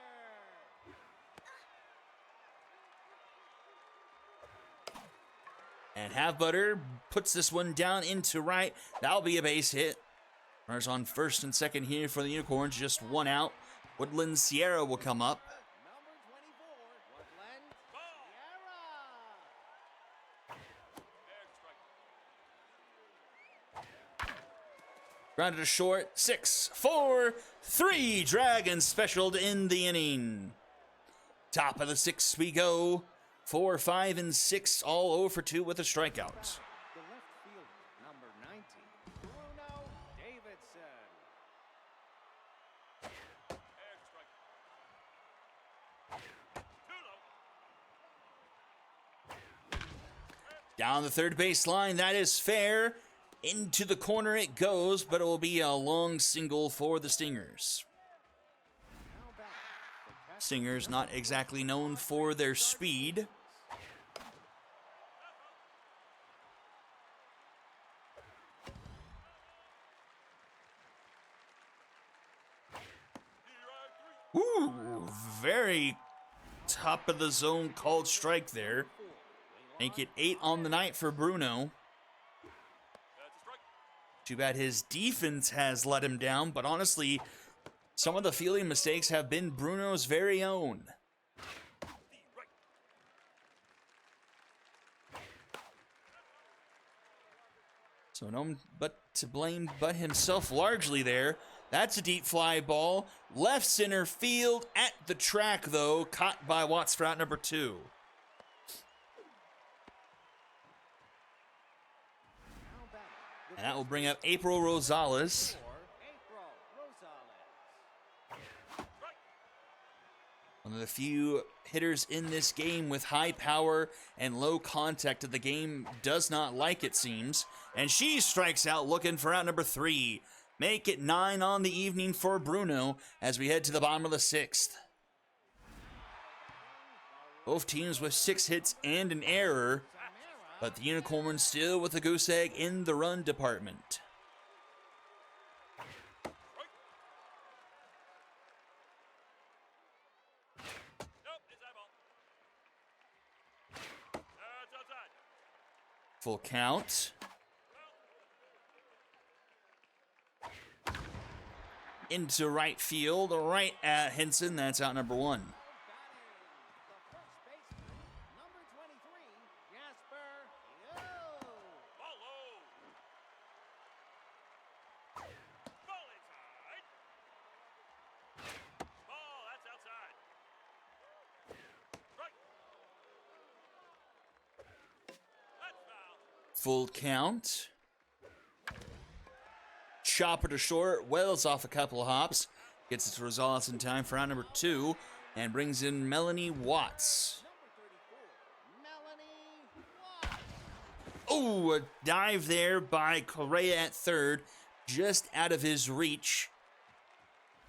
And Butter puts this one down into right. That'll be a base hit. Runners on first and second here for the Unicorns. Just 1 out. Woodland Sierra will come up. Number 24, Woodland Ball. Sierra. And strike. Grounded to short. 6-4-3. Dragons special to end the inning. Top of the 6th we go. 4, 5, and 6, all 0 for 2 with a strikeout. The left fielder, number 19, Bruno Davidson. And strike. Too low. Down the third base line, that is fair. Into the corner it goes, but it will be a long single for the Stingers. Now back, the catcher, Stingers not exactly known for their speed. Ooh, very top of the zone called strike there. Make it 8 on the night for Bruno. That's a strike. Too bad his defense has let him down, but honestly, some of the fielding mistakes have been Bruno's very own. The right. So no one but to blame but himself largely there. That's a deep fly ball. Left center field at the track, though. Caught by Watts for out number 2. now back, the And that will bring up April Rosales. for April Rosales. Strike. One of the few hitters in this game with high power and low contact that the game does not like, it seems. And she strikes out looking for out number 3. Make it 9 on the evening for Bruno as we head to the bottom of the 6th. Both teams with 6 hits and an error, but the Unicorns still with a goose egg in the run department. Nope, is that ball? That's outside. Full count. Into right field, right at Henson. That's out number 1. Batting, the first baseman, number 23, Jasper Yo. Ball low. Ball inside. Ball, that's outside. Strike. full count. Chopper to short. Wells off a couple of hops. Gets its results in time for round number 2. And brings in Melanie Watts. Oh, a dive there by Correa at third. Just out of his reach.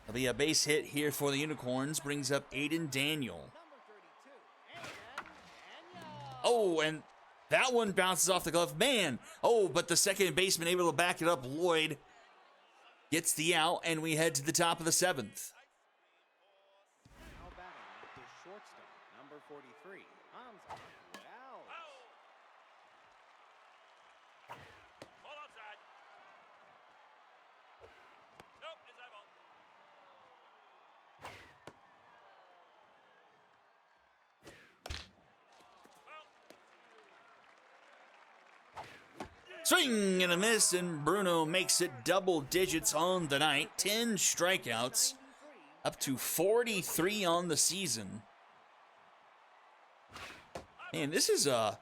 There'll be a base hit here for the Unicorns. Brings up Aiden Daniel. Oh, and that one bounces off the glove. Man! Oh, but the second baseman able to back it up. Lloyd gets the out, and we head to the top of the 7th. Now batting the shortstop, number 43, Hans Well. Ball outside. Nope, it's that ball. Swing and a miss, and Bruno makes it double digits on the night. 10 strikeouts, up to 43 on the season. Man, this is a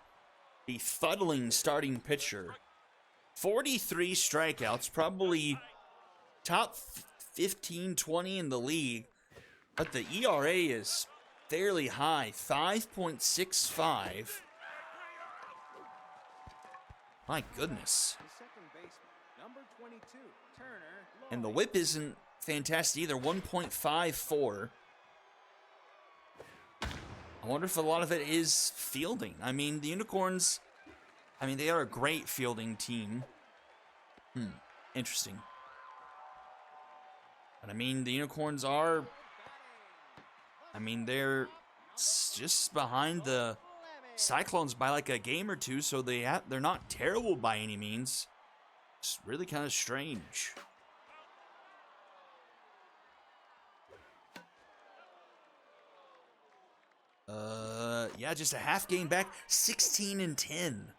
befuddling starting pitcher. 43 strikeouts, probably top 15, 20 in the league. But the ERA is fairly high, 5.65. My goodness. The second baseman, number 22, Turner. And the whip isn't fantastic either, 1.54. I wonder if a lot of it is fielding. I mean, the Unicorns, they are a great fielding team. Interesting. But the Unicorns are, they're just behind the Cyclones by like a game or two, so they're not terrible by any means. It's really kind of strange. Yeah, just a half game back, 16-10.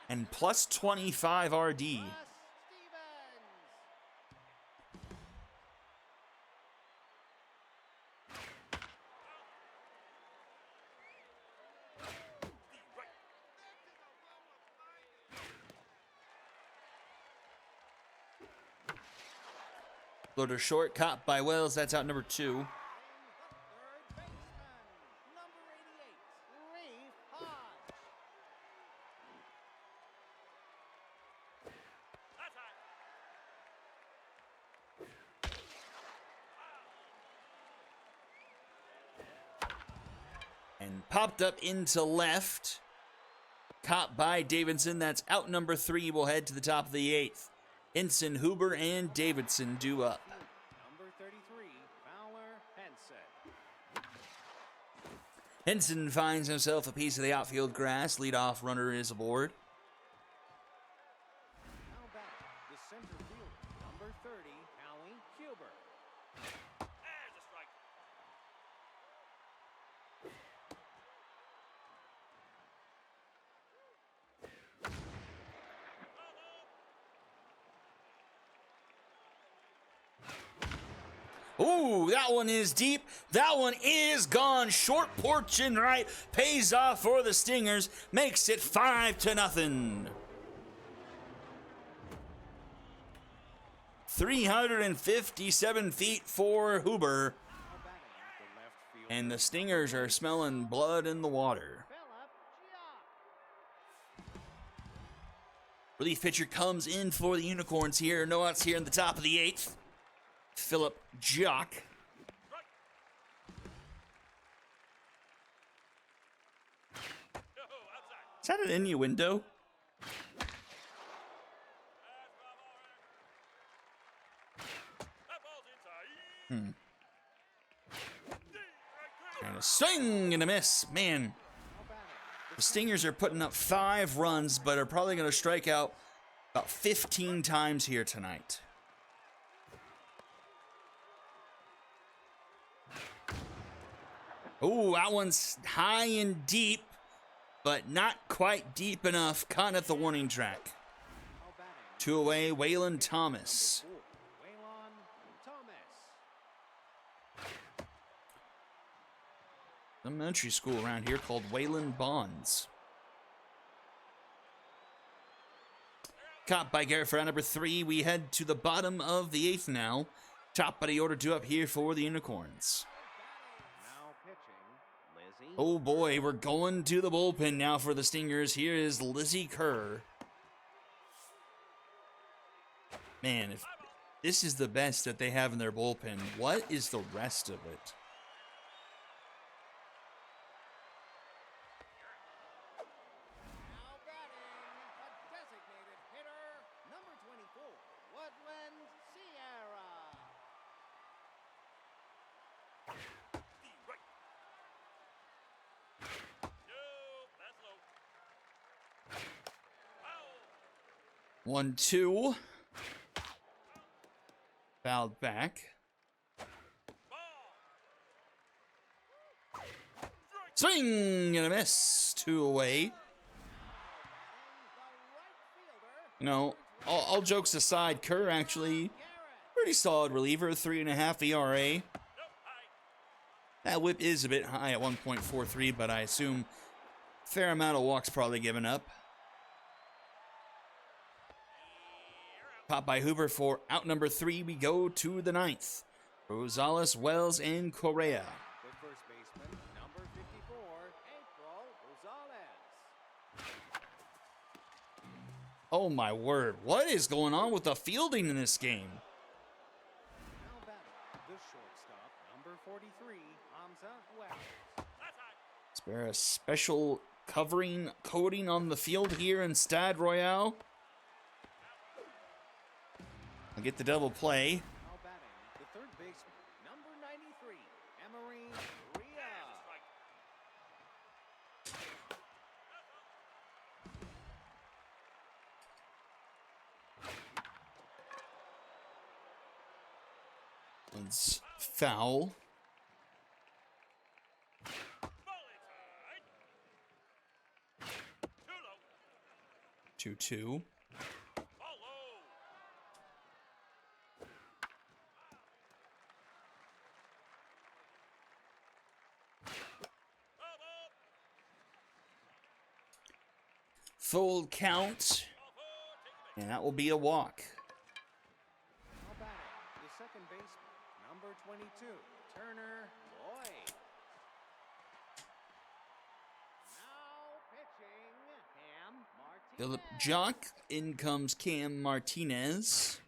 And plus 25 RD. Floater short, caught by Wells. That's out number 2. And popped up into left. Caught by Davidson. That's out number 3. We'll head to the top of the 8th. Henson, Huber, and Davidson due up. Number 33, Fowler Henson. Henson finds himself a piece of the outfield grass. Leadoff runner is aboard. Now batting the center fielder, number 30, Allie Huber. There's a strike. Ooh, that one is deep. That one is gone. Short porch and right. Pays off for the Stingers. Makes it 5-0. 357 feet for Huber. Now batting the left fielder, And the Stingers are smelling blood in the water. Philip Jock. Relief pitcher comes in for the Unicorns here. No outs here in the top of the 8th. Philip Jock. Is that an innuendo? That ball's inside. And a swing and a miss. Man, the Stingers are putting up 5 runs, but are probably going to strike out about 15 times here tonight. Oh, that one's high and deep, but not quite deep enough. Caught at the warning track. Now batting 2 away, Waylon Thomas. 4, Waylon Thomas. Elementary school around here called Waylon Bonds. Caught by Garrett for out number 3. We head to the bottom of the 8th now. Top of the order 2 up here for the Unicorns. Now pitching, Lizzie. Oh boy, we're going to the bullpen now for the Stingers. Here is Lizzie Kerr. Man, if this is the best that they have in their bullpen, what is the rest of it? Now batting, a designated hitter, number 24, Woodland Sierra. The right. No, that's low. Foul. 1-2. Fouled back. Swing and a miss. 2 away. You know, all jokes aside, Kerr actually pretty solid reliever, 3.5 ERA. That whip is a bit high at 1.43, but I assume fair amount of walks probably given up. Popped by Hoover for out number 3. We go to the 9th. Rosales, Wells, and Correa. The first baseman, number 54, April Rosales. Oh my word, what is going on with the fielding in this game? Now batting, the shortstop, number 43, Hamza Wells. Is there a special covering coating on the field here in Stade Royale? I'll get the double play. Now batting, the third baseman, number 93, Emery Ria. It's foul. Too low. 2-2. Ball low. Full count. And that will be a walk. Now batting, the second baseman, number 22, Turner Boyd. Now pitching, Cam Martinez. Philip Jock. In comes Cam Martinez.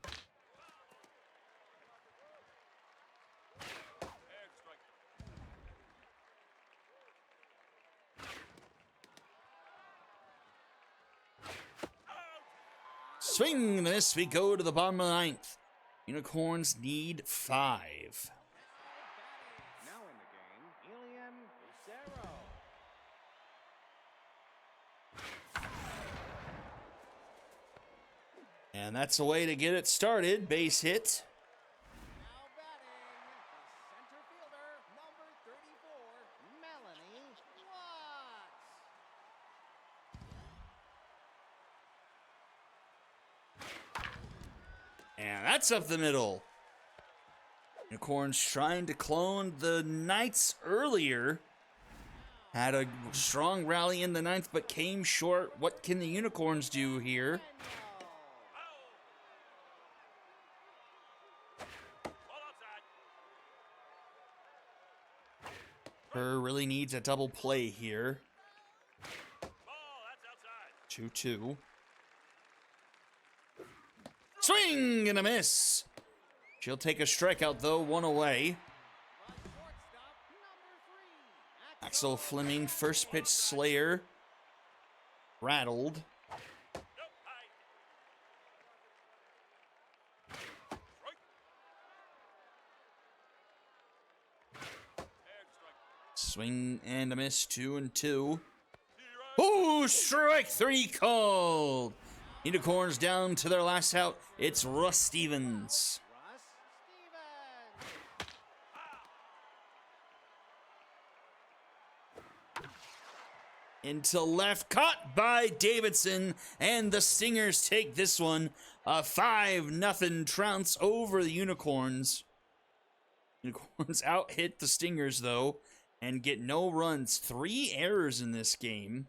Swing and a miss. We go to the bottom of the 9th. Unicorns need 5. Now in the game, Elian Lucero. And that's the way to get it started. Base hit. Now batting, the center fielder, number 34, Melanie Watts. And that's up the middle. Unicorns trying to clone the Knights earlier. Had a strong rally in the 9th, but came short. What can the Unicorns do here? Kerr really needs a double play here. 2-2. Swing and a miss. She'll take a strikeout though, 1 away. Axel Fleming, first pitch Slayer. Rattled. Swing and a miss, 2-2. Oh, strike 3 called. Unicorns down to their last out. It's Russ Stevens. Russ Stevens. Into left, caught by Davidson, and the Stingers take this one. A 5-0 trounce over the Unicorns. Unicorns out hit the Stingers though, and get no runs. 3 errors in this game.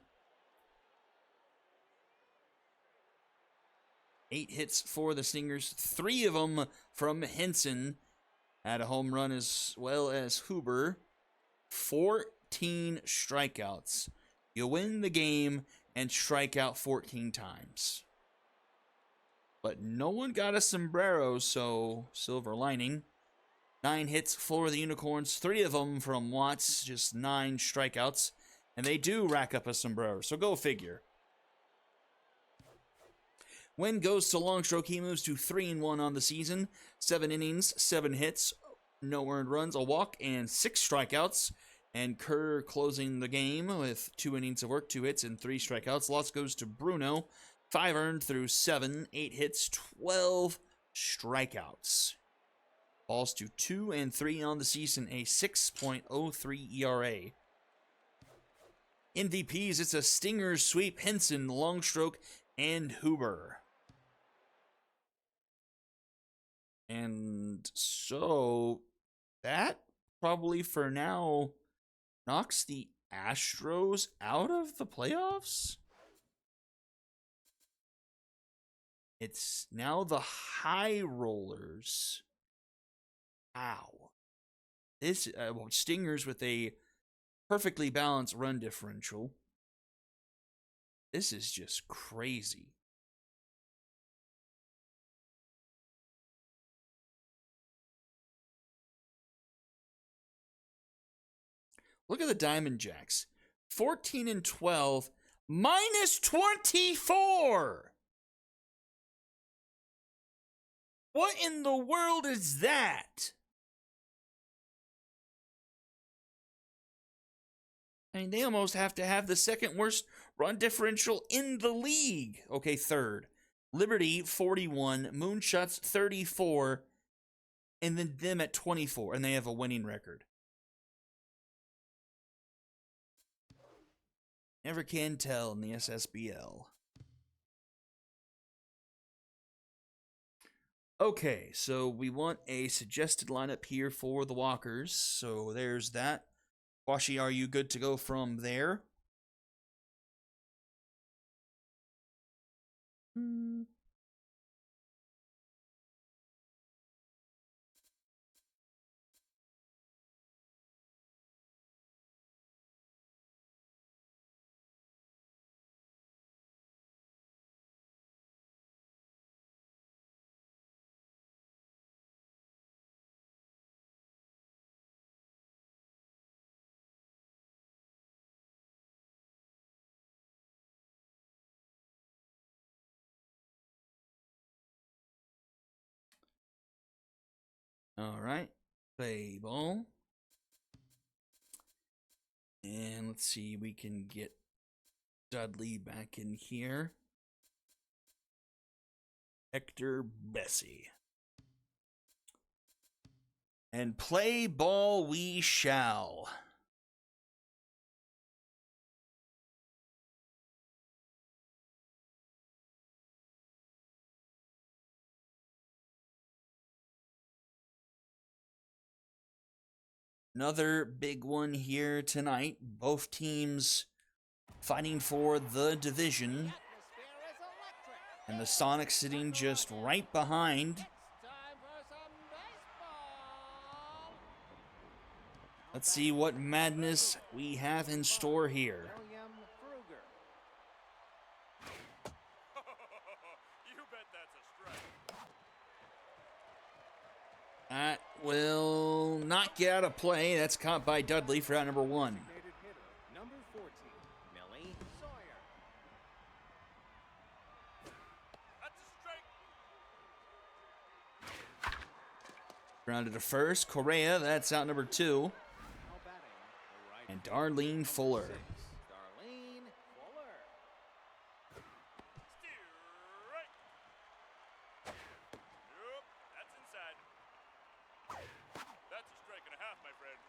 8 hits for the Stingers, 3 of them from Henson. Had a home run as well as Huber. 14 strikeouts. You win the game and strike out 14 times. But no one got a sombrero, so silver lining. 9 hits for the Unicorns, 3 of them from Watts, just 9 strikeouts. And they do rack up a sombrero, so go figure. Win goes to Longstroke. He moves to 3-1 on the season. 7 innings, 7 hits, no earned runs, a walk, and 6 strikeouts. And Kerr closing the game with 2 innings of work, 2 hits, and 3 strikeouts. Loss goes to Bruno. 5 earned through 7, 8 hits, 12 strikeouts. Falls to 2-3 on the season, a 6.03 ERA. MVPs, it's a Stingers sweep. Henson, Longstroke, and Huber. And so that probably for now knocks the Astros out of the playoffs. It's now the High Rollers. Wow. This Stingers with a perfectly balanced run differential. This is just crazy. Look at the Diamond Jacks. 14-12, minus 24. What in the world is that? I mean, they almost have to have the second worst run differential in the league. Okay, third. Liberty, 41. Moonshots, 34. And then them at 24. And they have a winning record. Never can tell in the Ssbl. Okay, so we want a suggested lineup here for the Walkers. So there's that. Washi, are you good to go from there? All right, play ball. And let's see, we can get Dudley back in here. Hector Bessie. And play ball we shall. Another big one here tonight. Both teams fighting for the division. And the Sonics sitting just right behind. Time for some baseball. Let's see what madness we have in store here. William Kruger. You bet that's a strike. That will not get out of play. That's caught by Dudley for out number 1. Designated hitter, number 14, Millie Sawyer. That's a strike. Grounded to first. Correa, that's out number 2. Now batting, the right And Darlene Fuller. Darlene Fuller. Strike. Nope, that's inside. That's a strike and a half, my friend.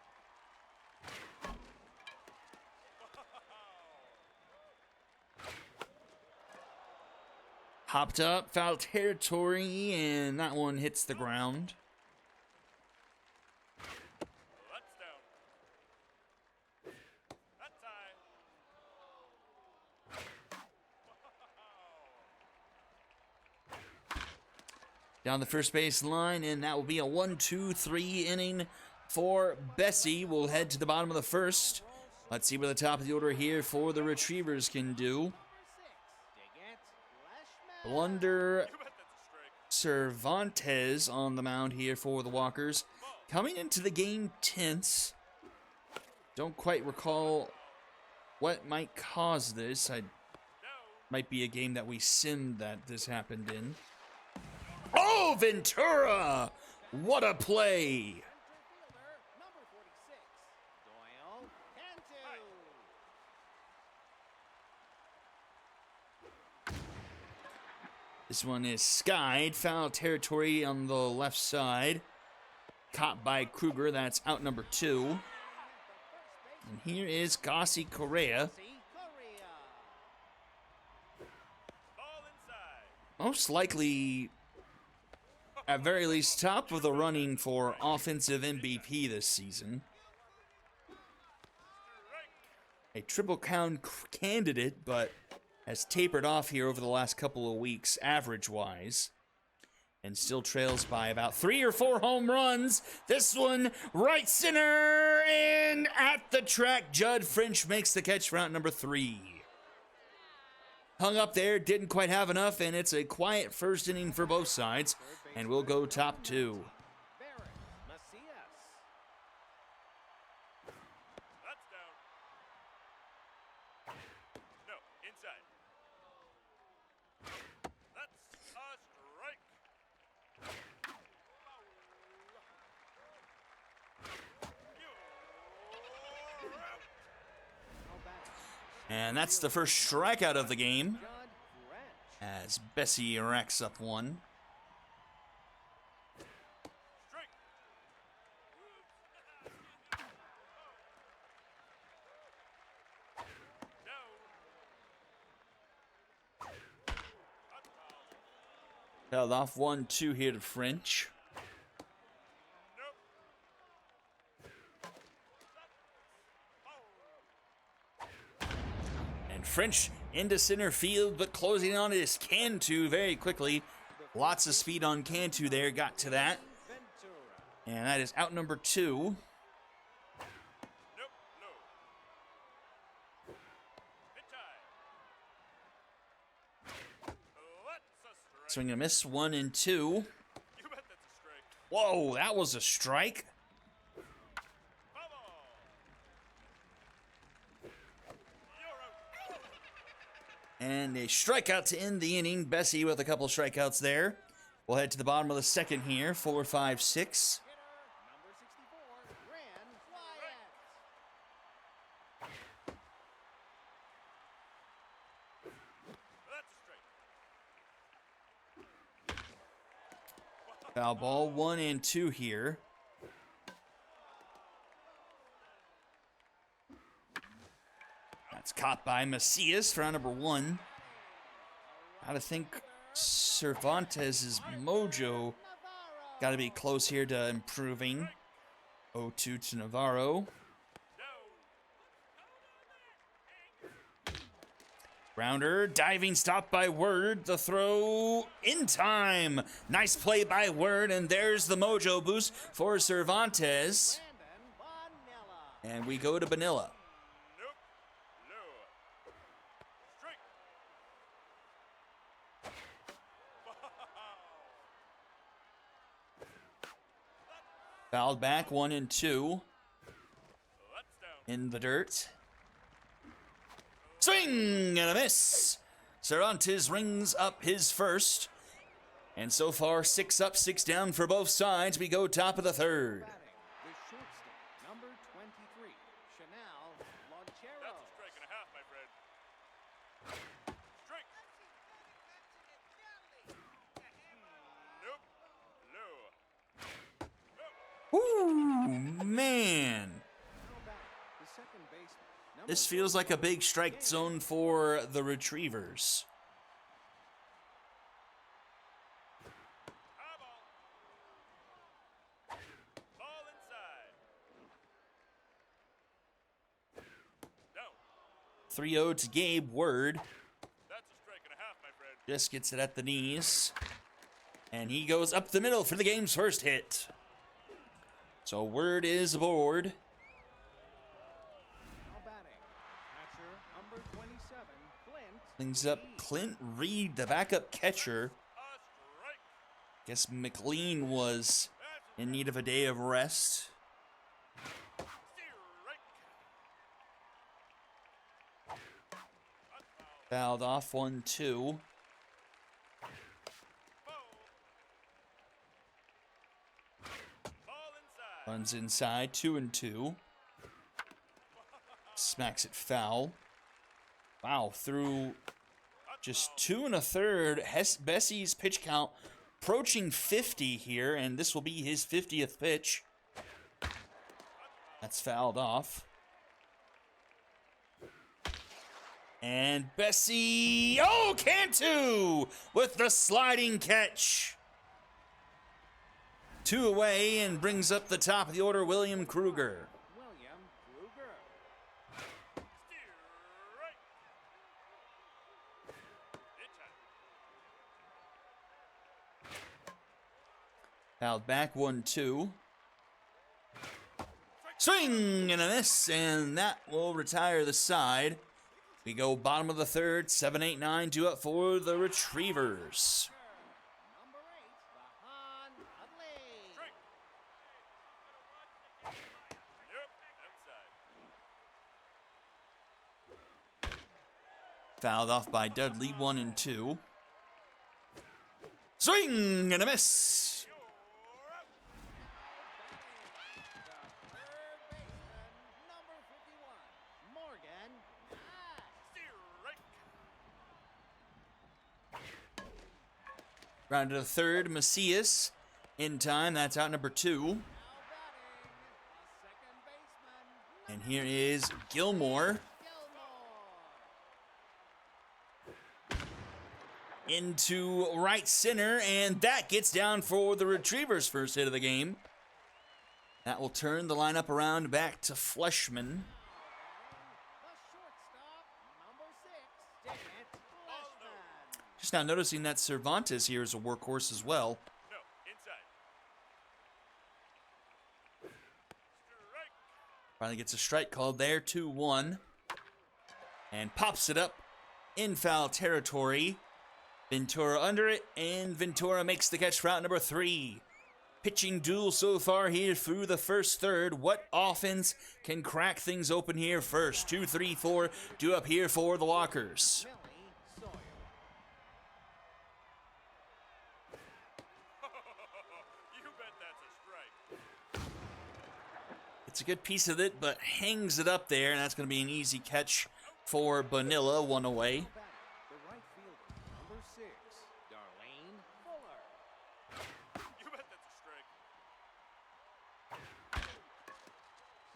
Hopped up, foul territory, and that one hits the ground. That's down. That's high. down the first base line, and that will be a 1-2-3 inning for Bessie. We'll head to the bottom of the first. Let's see what the top of the order here for the Retrievers can do. Blunder Cervantes on the mound here for the Walkers. Coming into the game tense. Don't quite recall what might cause this. Might be a game that we simmed that this happened in. Oh, Ventura! What a play! Number 46, Doyle Cantu. This one is skied. Foul territory on the left side. Caught by Kruger. That's out number 2. And here is Gossi Correa. Ball inside. Most likely, at very least, top of the running for offensive MVP this season. A triple crown candidate, but has tapered off here over the last couple of weeks, average-wise. And still trails by about 3 or 4 home runs. This one, right center, and at the track, Judd French makes the catch for out number 3. Hung up there, didn't quite have enough, and it's a quiet first inning for both sides. And we'll go top 2. Barrett Macias. That's down. No, inside. That's a strike. You're out. And that's the first strikeout of the game, Judd French. as Bessie racks up 1. Strike. Down. That's foul. Held off 1-2 here to French. Nope. And French into center field, but closing on is Cantu very quickly. Lots of speed on Cantu there, got to that. Ventura. And that is out number 2. Nope. No. Hit tie. That's a strike. Swing and a miss, 1 and 2. You bet that's a strike. Whoa, that was a strike. Foul ball. You're out. And a strikeout to end the inning. Bessie with a couple of strikeouts there. We'll head to the bottom of the second here. 4, 5, 6. Hitter number 64, Gran Wyatt. That's a strike. Foul ball, 1 and 2 here. That's caught by Macias for out number 1. Gotta think Cervantes' mojo gotta be close here to improving. 0-2 to Navarro. Rounder, diving stop by Word. The throw in time. Nice play by Word, and there's the mojo boost for Cervantes. Brandon Bonilla. And we go to Bonilla. Nope. No. Strike. Fouled back, 1 and 2 That's down. in the dirt. Swing and a miss. Cervantes rings up his first. And so far, 6 up, 6 down for both sides. We go top of the third. Batting, the shortstop, number 23, Chanel Lonchero. That's a strike and a half, my friend. Strike. Nope. No. Woo, man. Now batting, the second baseman, number This feels like a big strike zone for the Retrievers. High ball. Ball inside. Down. 3-0 to Gabe Word. That's a strike and a half, my friend. Just gets it at the knees. And he goes up the middle for the game's first hit. So word is aboard. Now batting. Catcher number 27, Clint. Brings up Clint Reed, the backup catcher. Guess McLean was in need of a day of rest. Fouled off 1-2. Runs inside 2-2. Smacks it foul. Wow, through just 2 1/3. Bessie's pitch count approaching 50 here, and this will be his 50th pitch. That's fouled off. And Bessie, oh, Cantu with the sliding catch. 2 away and brings up the top of the order, William Kruger. William Kruger. Fouled back 1-2. Swing and a miss, and that will retire the side. We go bottom of the third, 7-8-9, 2 up for the Retrievers. Number 8, Vahan Dudley. Fouled off by Dudley, 1-2. Swing and a miss. Third baseman, number 51, Morgan Nash. Round to the third, Macias in time. That's out number 2. Now batting, the second baseman, And here is Gilmore into right center, and that gets down for the Retrievers' first hit of the game. That will turn the lineup around back to Fleshman. the shortstop, number 6, Dennett Fleshman. Just now noticing that Cervantes here is a workhorse as well. No, inside. Strike. Finally gets a strike called there, 2-1. And pops it up in foul territory. Ventura under it, and Ventura makes the catch for out number 3. Pitching duel so far here through the first third. What offense can crack things open here first? 2, 3, 4, 2 up here for the Walkers. Millie Sawyer. You bet that's a strike. It's a good piece of it, but hangs it up there, and that's going to be an easy catch for Bonilla, 1 away. Batting, the right fielder, number 6, Darlene Fuller. You bet that's a strike.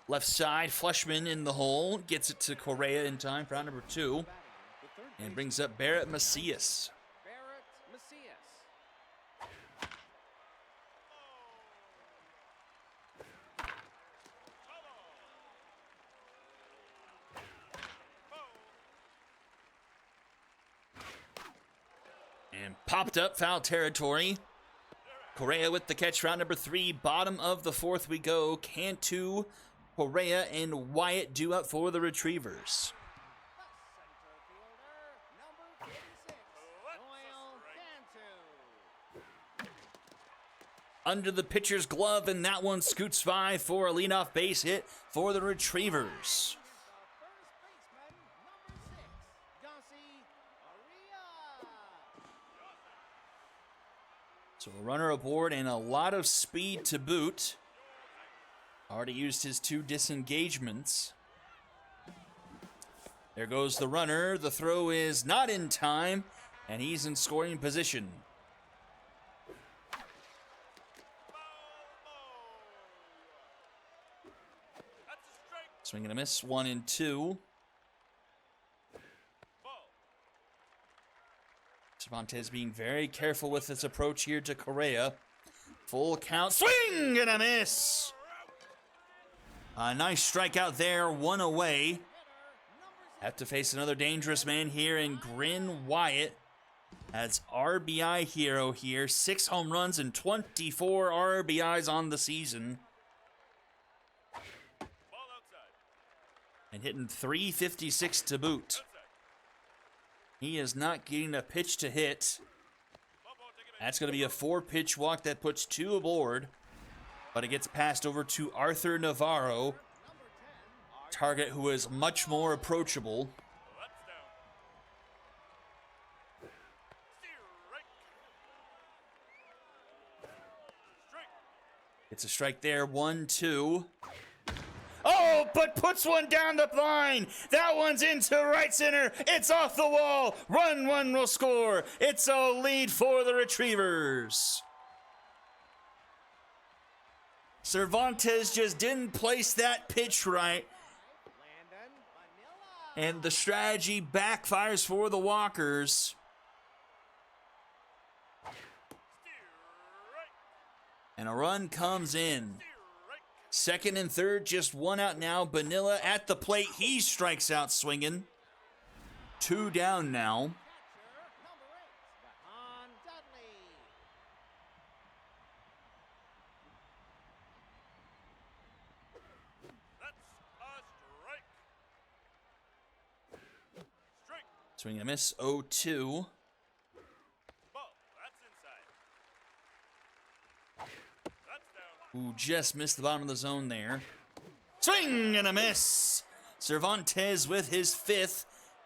Left side, Fleshman in the hole. Gets it to Correa in time for out number 2. Batting, the third And baseman, brings up Barrett Macias. Barrett Macias. And popped up foul territory. Correa with the catch, round number 3. Bottom of the fourth we go. Cantu, Correa, and Wyatt due up for the Retrievers. The center fielder, number 56, Doyle Cantu. Under the pitcher's glove, and that one scoots by for a leadoff base hit for the Retrievers. The first baseman, number 6, Yossi Aria. So a runner aboard and a lot of speed to boot. Already used his 2 disengagements. There goes the runner. The throw is not in time, and he's in scoring position. That's a strike. Swing and a miss, 1-2. Ball. Cervantes being very careful with his approach here to Correa. Full count, swing and a miss. A nice strikeout there, 1 away. Have to face another dangerous man here in Grin Wyatt. As RBI hero here, 6 home runs and 24 RBIs on the season. Ball outside. And hitting 356 to boot. Outside. He is not getting a pitch to hit. Ball, take it back. That's going to be a 4-pitch walk that puts 2 aboard. But it gets passed over to Arthur Navarro. Target who is much more approachable. That's down. Strike. It's a strike there, 1-2. Oh, but puts one down the line. That one's into right center. It's off the wall. Run one will score. It's a lead for the Retrievers. Cervantes just didn't place that pitch right, Landon Vanilla. and the strategy backfires for the Walkers. Strike. And a run comes in. Strike. Second and third, just 1 out now. Vanilla at the plate. He strikes out swinging. 2 down now. Catcher number 8, Vahan Dudley. That's a strike. Strike. Swing and a miss, 0-2. Ball. That's inside. That's down. Who just missed the bottom of the zone there. Swing and a miss. Cervantes with his 5th.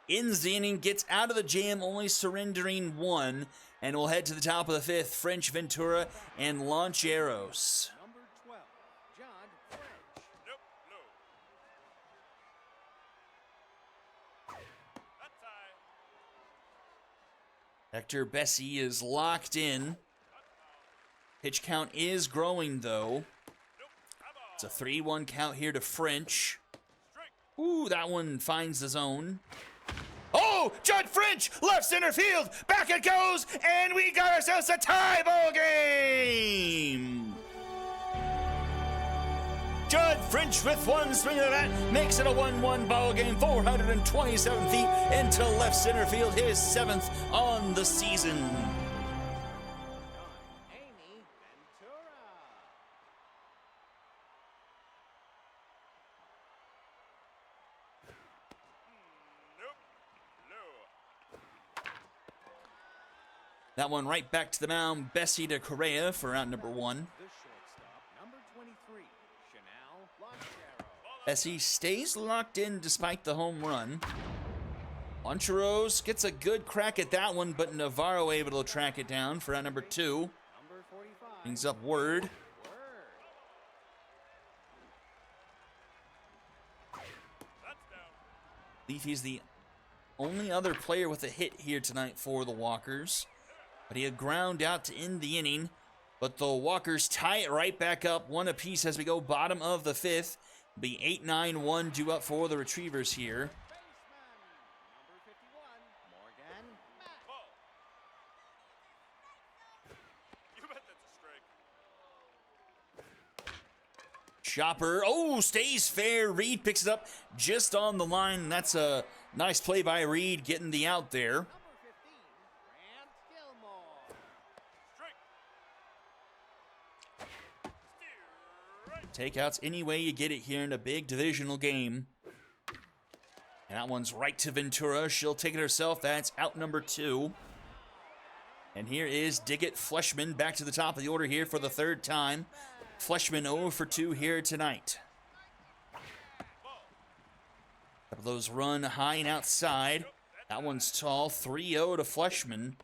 Ends the inning, gets out of the jam, only surrendering 1. And we'll head to the top of the 5th. French Ventura and Loncheros. Number 12, John French. Nope. Low. That's high. Hector Bessie is locked in. Pitch count is growing, though. Nope. I'm It's a 3-1 count here to French. Strike. Ooh, that one finds the zone. Oh, Judd French, left center field. Back it goes, and we got ourselves a tie ball game. Judd French with 1 swing of the bat makes it a 1-1 ball game. 427 feet into left center field, his 7th on the season. Amy Ventura. Nope. Low. That one right back to the mound. Bessie to Correa for out number 1. The shortstop, number 23, Chanel Lonchero. Bessie stays locked in despite the home run. Loncheros gets a good crack at that one, but Navarro able to track it down for out number 2. Number 45, Brings up Word. Word. That's down. I believe he's the only other player with a hit here tonight for the Walkers. But he had ground out to end the inning. But the Walkers tie it right back up, 1 apiece as we go bottom of the 5th. Be 8-9-1 due up for the Retrievers here. Baseman, number 51, Morgan Matt. Ball. You bet that's a strike. Chopper, oh, stays fair. Reed picks it up just on the line. That's a nice play by Reed getting the out there. Number 15, Grant Gilmore. Strike. Takeouts any way you get it here in a big divisional game. And that one's right to Ventura. She'll take it herself. That's out number 2. And here is Diggett Fleshman back to the top of the order here for the 3rd time. Fleshman 0 for 2 here tonight. Couple of those run high and outside. That one's tall. 3-0 to Fleshman.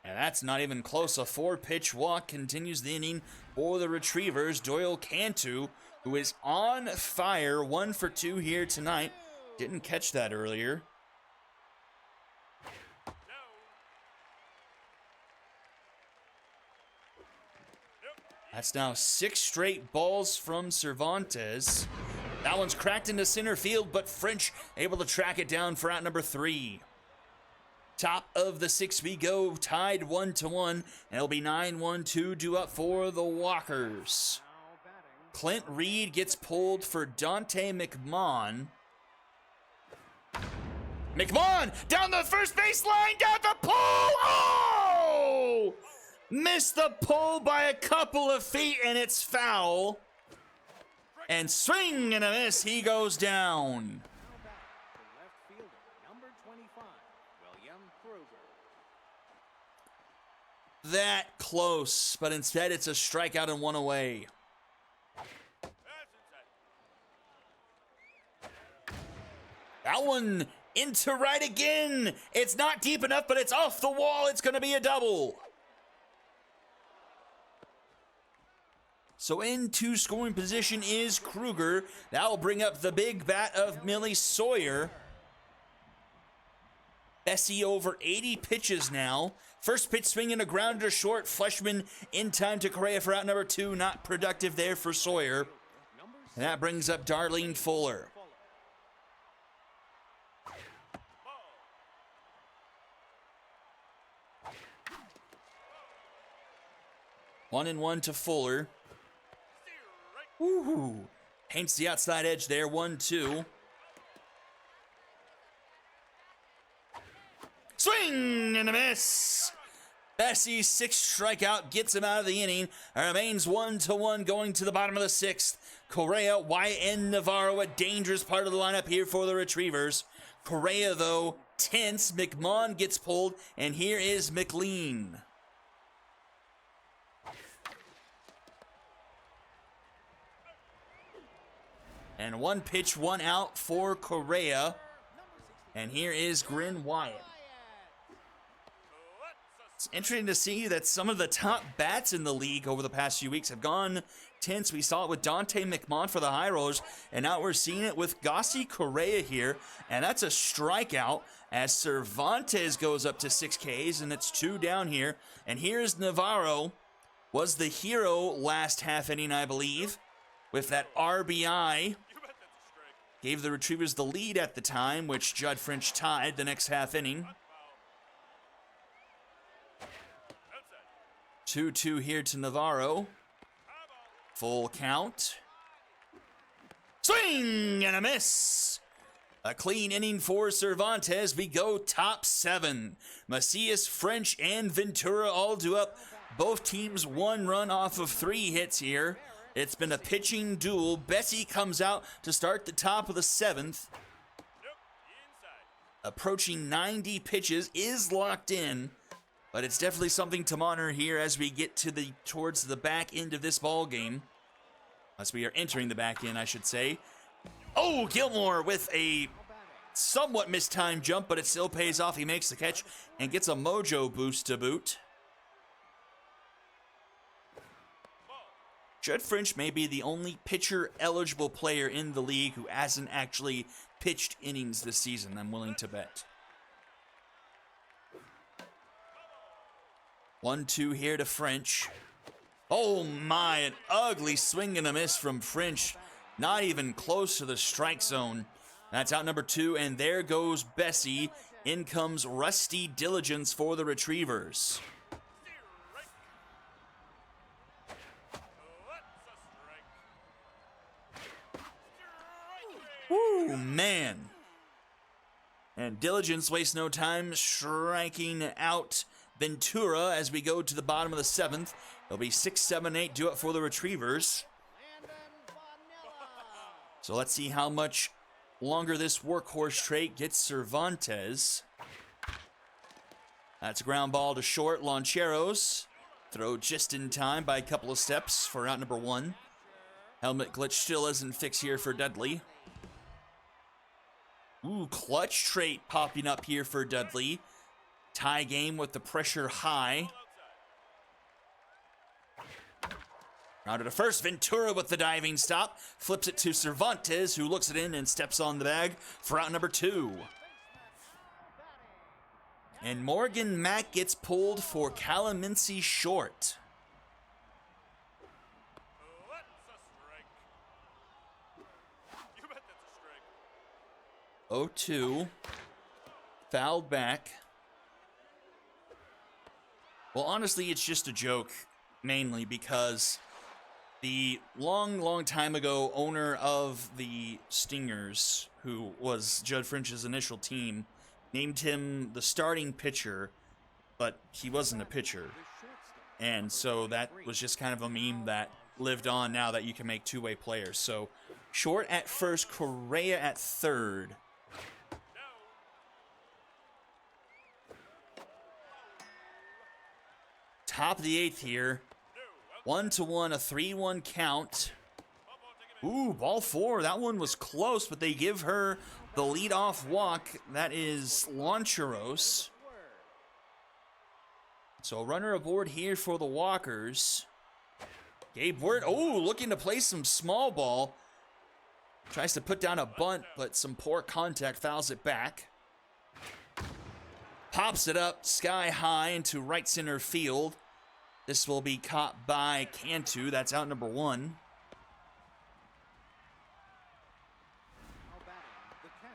And that's not even close. A 4-pitch walk continues the inning for the Retrievers. Doyle Cantu, who is on fire, 1 for 2 here tonight. Didn't catch that earlier. No. Nope. That's now 6 straight balls from Cervantes. That one's cracked into center field, but French able to track it down for out number 3. Top of the 6th we go, tied 1-1, and it'll be 9-1-2 due up for the Walkers. Now batting, Clint Reed gets pulled for Dante McMahon. McMahon down the first baseline, down the pole. Oh! Missed the pole by a couple of feet, and it's foul. And swing and a miss, he goes down. Now back to left fielder, number 25, William Kruger. That close, but instead it's a strikeout and one away. That one into right again. It's not deep enough, but it's off the wall. It's going to be a double. So into scoring position is Kruger. That will bring up the big bat of Millie Sawyer. Bessie over 80 pitches now. First pitch swinging a grounder short. Fleshman in time to Correa for out number 2. Not productive there for Sawyer. And that brings up Darlene Fuller. One and one to Fuller. Woohoo! Paints the outside edge there. 1-2. Swing and a miss. Bessie's sixth strikeout gets him out of the inning. It remains 1-1 going to the bottom of the sixth. Correa, Wyatt, and Navarro, a dangerous part of the lineup here for the Retrievers. Correa, though, tense. McMahon gets pulled, and here is McLean. And one pitch, one out for Correa. And here is Grin Wyatt. It's interesting to see that some of the top bats in the league over the past few weeks have gone tense. We saw it with Dante McMahon for the High Rollers, and now we're seeing it with Gossi Correa here. And that's a strikeout as Cervantes goes up to 6 Ks, and it's 2 down here. And here's Navarro, was the hero last half inning, I believe, with that RBI. Gave the Retrievers the lead at the time, which Judd French tied the next half inning. 2-2 here to Navarro. Full count. Swing and a miss. A clean inning for Cervantes. We go top 7. Macias, French, and Ventura all do up. Both teams 1 run off of 3 hits here. It's been a pitching duel. Bessie comes out to start the top of the 7th. Approaching 90 pitches, is locked in, but it's definitely something to monitor here as we get to towards the back end of this ball game. As we are entering the back end, I should say. Oh, Gilmore with a somewhat mistimed jump, but it still pays off. He makes the catch and gets a mojo boost to boot. Judd French may be the only pitcher-eligible player in the league who hasn't actually pitched innings this season, I'm willing to bet. 1-2 here to French. Oh my, an ugly swing and a miss from French. Not even close to the strike zone. That's out number 2, and there goes Bessie. In comes Rusty Diligence for the Retrievers. Woo, man. And Diligence wastes no time striking out Ventura as we go to the bottom of the 7th. It'll be 6, 7, 8 do it for the Retrievers. So let's see how much longer this workhorse trait gets Cervantes. That's a ground ball to short. Loncheros throw just in time by a couple of steps for out number 1. Helmet glitch still isn't fixed here for Dudley. Ooh, clutch trait popping up here for Dudley. Tie game with the pressure high. Rounded to first, Ventura with the diving stop. Flips it to Cervantes, who looks it in and steps on the bag for out number 2. And Morgan Mack gets pulled for Calaminsi short. 0-2. Fouled back. Well, honestly, it's just a joke, mainly because the long time ago owner of the Stingers, who was Judd French's initial team, named him the starting pitcher, but he wasn't a pitcher. And so that was just kind of a meme that lived on now that you can make two-way players. So Short at first, Correa at third. Top of the eighth here. 1-1, a 3-1 count. Ooh, ball four. That one was close, but they give her the leadoff walk. That is Loncheros. So a runner aboard here for the Walkers. Gabe Wirt, oh, looking to play some small ball. Tries to put down a bunt, but some poor contact, fouls it back. Pops it up sky high into right center field. This will be caught by Cantu. That's out number one.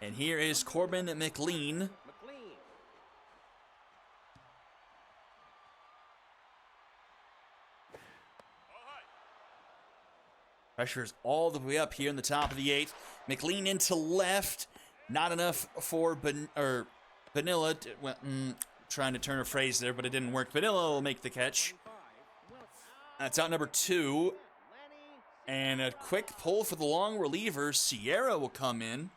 And here is Corbin McLean. Pressure's all the way up here in the top of the eighth. McLean into left. Not enough for Vanilla. Trying to turn a phrase there, but it didn't work. Vanilla will make the catch. That's out number two. And a quick pull for the long reliever. Sierra will come in.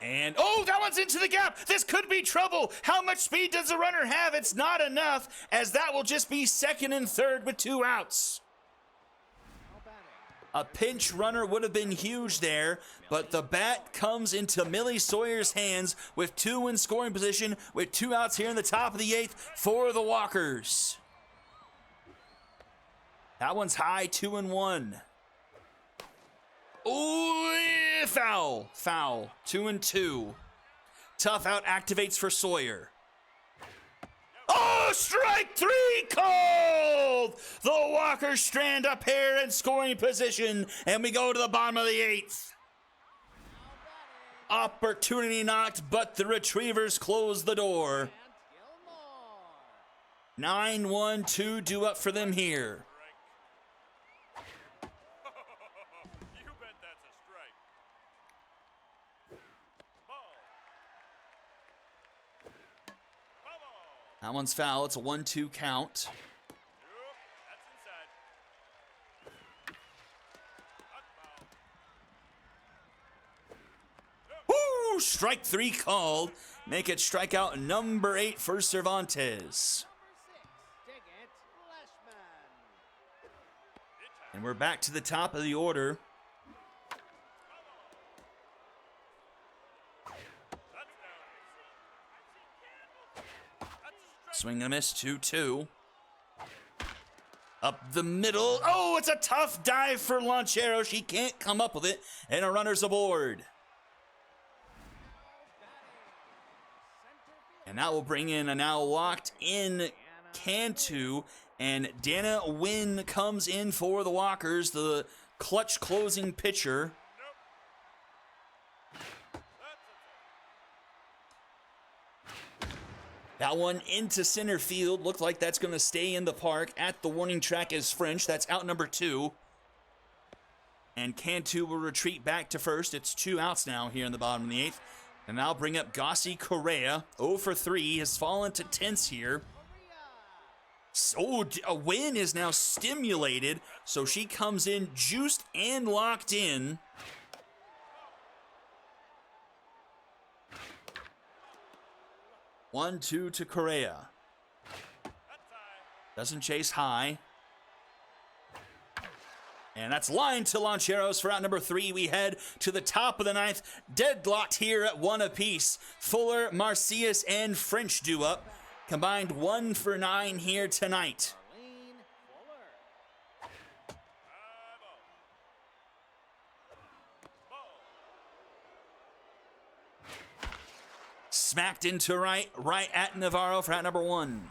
And, oh, that one's into the gap. This could be trouble. How much speed does the runner have? It's not enough, as that will just be second and third with 2 outs. A pinch runner would have been huge there, but the bat comes into Millie Sawyer's hands with 2 in scoring position with 2 outs here in the top of the eighth for the Walkers. That one's high, 2-1. Ooh, foul, 2-2. Tough out activates for Sawyer. Oh, strike 3 called! The Walkers strand up here in scoring position, and we go to the bottom of the eighth. Opportunity knocked, but the Retrievers close the door. 9-1-2 due up for them here. That one's foul. It's a 1-2 count. Woo! Strike 3 called. Make it strikeout number 8 for Cervantes. And we're back to the top of the order. Swing and a miss, 2-2. Up the middle. Oh, it's a tough dive for Lonchero. She can't come up with it, and a runner's aboard. And that will bring in a now locked in Cantu, and Dana Wynn comes in for the Walkers, the clutch closing pitcher. That one into center field. Looked like that's going to stay in the park. At the warning track is French. That's out number 2. And Cantu will retreat back to first. It's 2 outs now here in the bottom of the 8th. And now bring up Gossi Correa. 0 for 3. Has fallen to tense here. So a win is now stimulated. So she comes in juiced and locked in. One, 2 to Correa. Doesn't chase high. And that's line to Loncheros for out number 3. We head to the top of the 9th. Deadlocked here at 1 apiece. Fuller, Marcius, and French due up. Combined 1 for 9 here tonight. Smacked into right at Navarro for out number 1.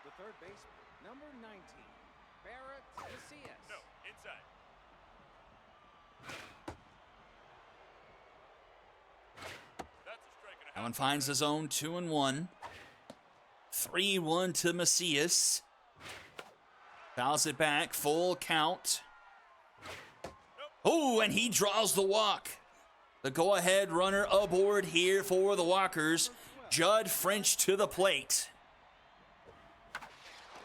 The third baseman, number 19, Barrett Macias. No, inside. That's a strike and a half. That one finds the zone, 2-1. 3-1 to Macias. Fouls it back, full count. Oh, and he draws the walk. The go-ahead runner aboard here for the Walkers. Judd French to the plate.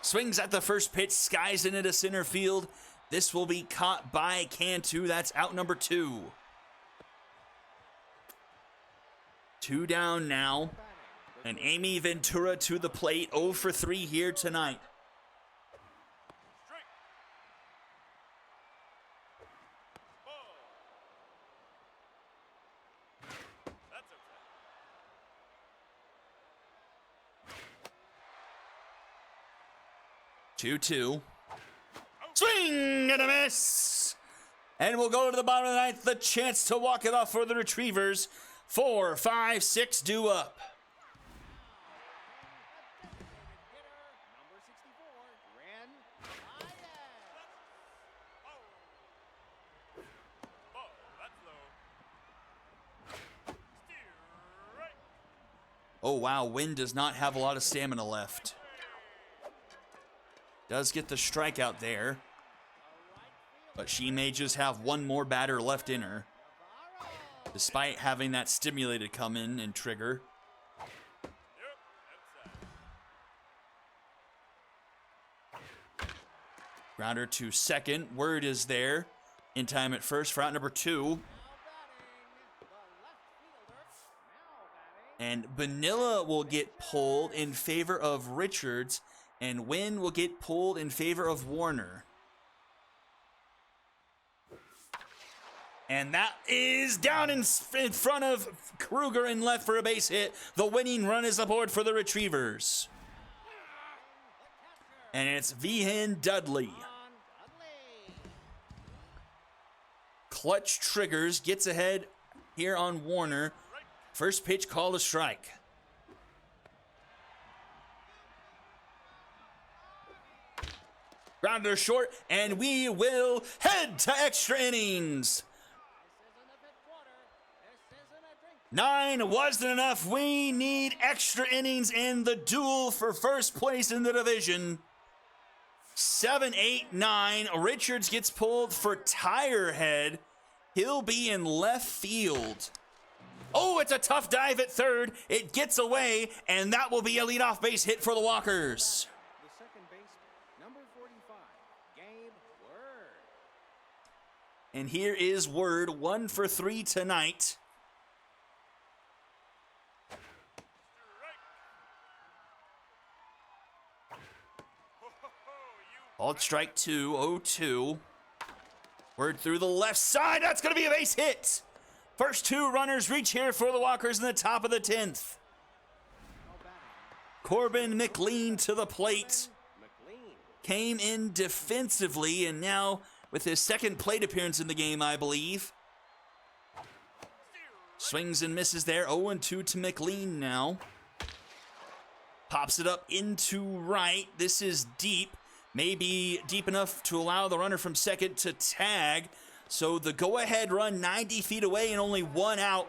Swings at the first pitch, skies into center field. This will be caught by Cantu. That's out number 2. 2 down now. And Amy Ventura to the plate, 0 for 3 here tonight. Strike. Ball. That's okay. 2-2. Swing and a miss. And we'll go to the bottom of the ninth. The chance to walk it off for the Retrievers. 4, 5, 6 due up. Number 64, Ren Baez. Ball. That's low. Strike. Oh, wow. Wynn does not have a lot of stamina left. Does get the strikeout there. But she may just have one more batter left in her, despite having that stimulated come in and trigger. Yep. That's Grounder to second. Word is there. In time at first for out number 2. And Vanilla will get pulled in favor of Richards, and Wynn will get pulled in favor of Warner. And that is down in front of Kruger and left for a base hit. The winning run is aboard for the Retrievers. And it's Vihan Dudley. Clutch triggers, gets ahead here on Warner. First pitch called a strike. Grounder short, and we will head to extra innings. 9 wasn't enough. We need extra innings in the duel for first place in the division. 7, 8, 9. Richards gets pulled for Tirehead. He'll be in left field. Oh, it's a tough dive at third. It gets away, and that will be a leadoff base hit for the Walkers. The second baseman, number 45, Gabe Word. And here is Word, 1 for 3 tonight. Called strike 2, 0-2. Word through the left side. That's going to be a base hit. First 2 runners reach here for the Walkers in the top of the 10th. Corbin McLean to the plate. Came in defensively, and now with his second plate appearance in the game, I believe. Swings and misses there. 0-2 to McLean now. Pops it up into right. This is deep. Maybe deep enough to allow the runner from second to tag. So the go-ahead run 90 feet away and only 1 out.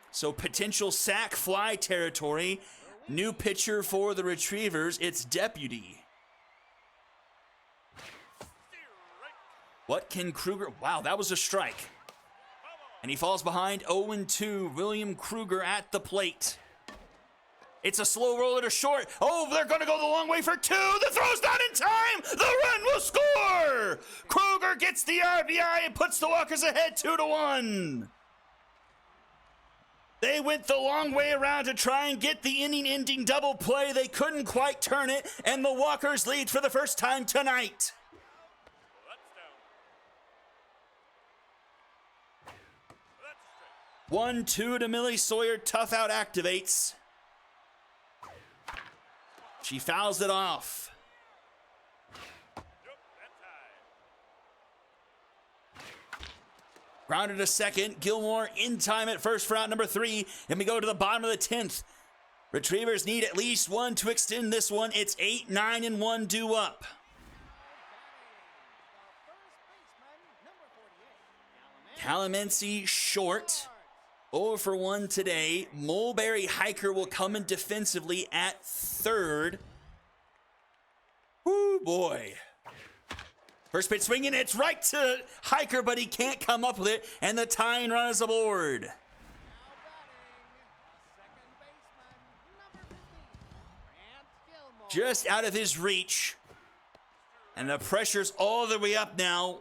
So potential sac fly territory. New pitcher for the Retrievers. It's Deputy. What can Kruger... Wow, that was a strike. And he falls behind 0-2. William Kruger at the plate. It's a slow roller to short. Oh, they're going to go the long way for 2. The throw's not in time. The run will score. Kruger gets the RBI and puts the Walkers ahead 2-1. They went the long way around to try and get the inning-ending double play. They couldn't quite turn it, and the Walkers lead for the first time tonight. Well, that's down. 1-2 to Millie Sawyer. Tough out activates. She fouls it off. Yep, that's high. Grounded to second. Gilmore in time at first for out number 3. And we go to the bottom of the 10th. Retrievers need at least 1 to extend this one. It's 8, 9, and 1 due up. Calamansi short. 0 for 1 today. Mulberry Hiker will come in defensively at third. Woo, boy. First pitch swinging, it's right to Hiker, but he can't come up with it, and the tying run is aboard. Now batting, the second baseman, number 15, Grant Gilmore. Just out of his reach. And the pressure's all the way up now.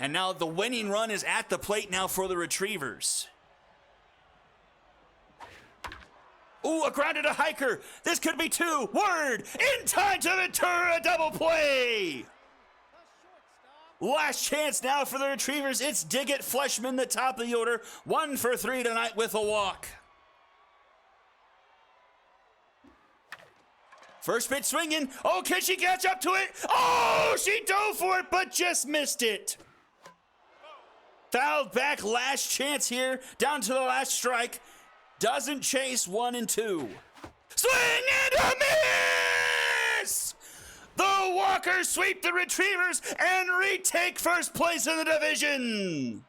And now the winning run is at the plate now for the Retrievers. Ooh, a grounded to Hiker. This could be two. Word! In time to Ventura, double play! The shortstop, Last chance now for the Retrievers. It's Diggett Fleshman, the top of the order. 1 for 3 tonight with a walk. First pitch swinging. Oh, can she catch up to it? Oh, she dove for it, but just missed it. Fouled back, last chance here. Down to the last strike. Doesn't chase, 1 and 2. Swing and a miss! The Walkers sweep the Retrievers and retake first place in the division.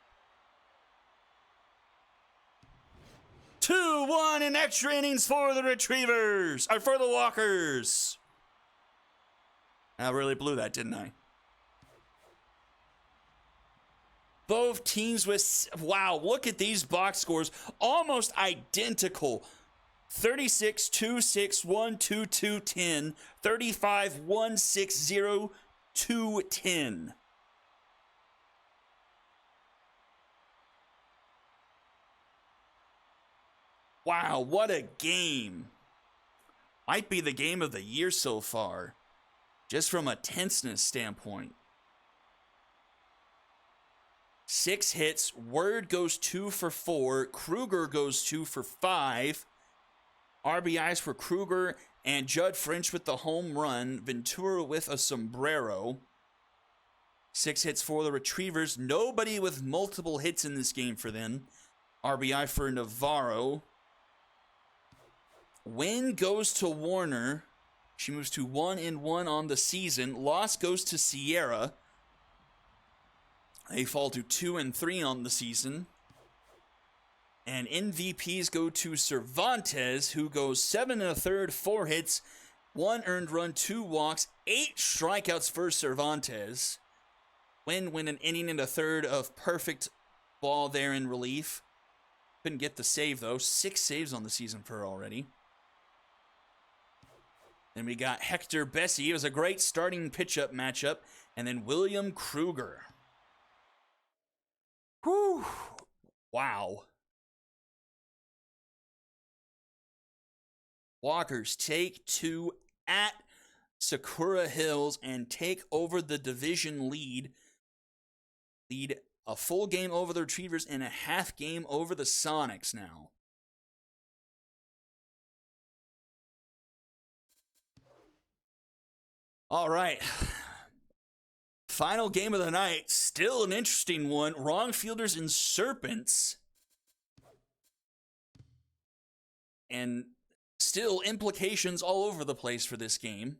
2-1 in extra innings for the Retrievers, or for the Walkers. I really blew that, didn't I? Both teams with, wow, look at these box scores, almost identical. 36, 2, 6, 1, 2, 2, 10, 35, 1, 6, 0, 2, 10. Wow, what a game. Might be the game of the year so far, just from a tenseness standpoint. 6 hits, Word goes 2 for 4, Kruger goes 2 for 5. RBIs for Kruger and Judd French with the home run, Ventura with a sombrero. 6 hits for the Retrievers, nobody with multiple hits in this game for them. RBI for Navarro. Win goes to Warner. She moves to 1-1 on the season. Loss goes to Sierra. They fall to 2-3 on the season. And MVPs go to Cervantes, who goes 7 1/3, 4 hits, 1 earned run, 2 walks, 8 strikeouts for Cervantes. Win an inning and a third of perfect ball there in relief. Couldn't get the save, though. 6 saves on the season for her already. Then we got Hector Bessie. It was a great starting pitch-up matchup. And then William Kruger. Whew. Wow. Walkers take 2 at Sakura Hills and take over the division lead. Lead a full game over the Retrievers and a half game over the Sonics now. All right. Final game of the night. Still an interesting one. Wrong Fielders and Serpents. And still implications all over the place for this game.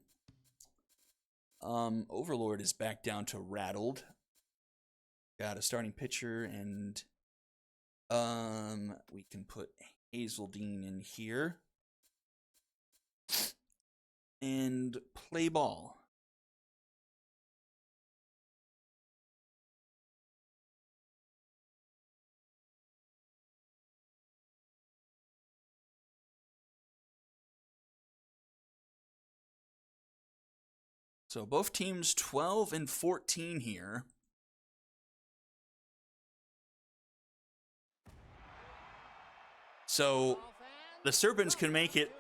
Overlord is back down to rattled. Got a starting pitcher, and we can put Hazeldine in here. And play ball. So both teams 12 and 14 here. So the Serpents can make it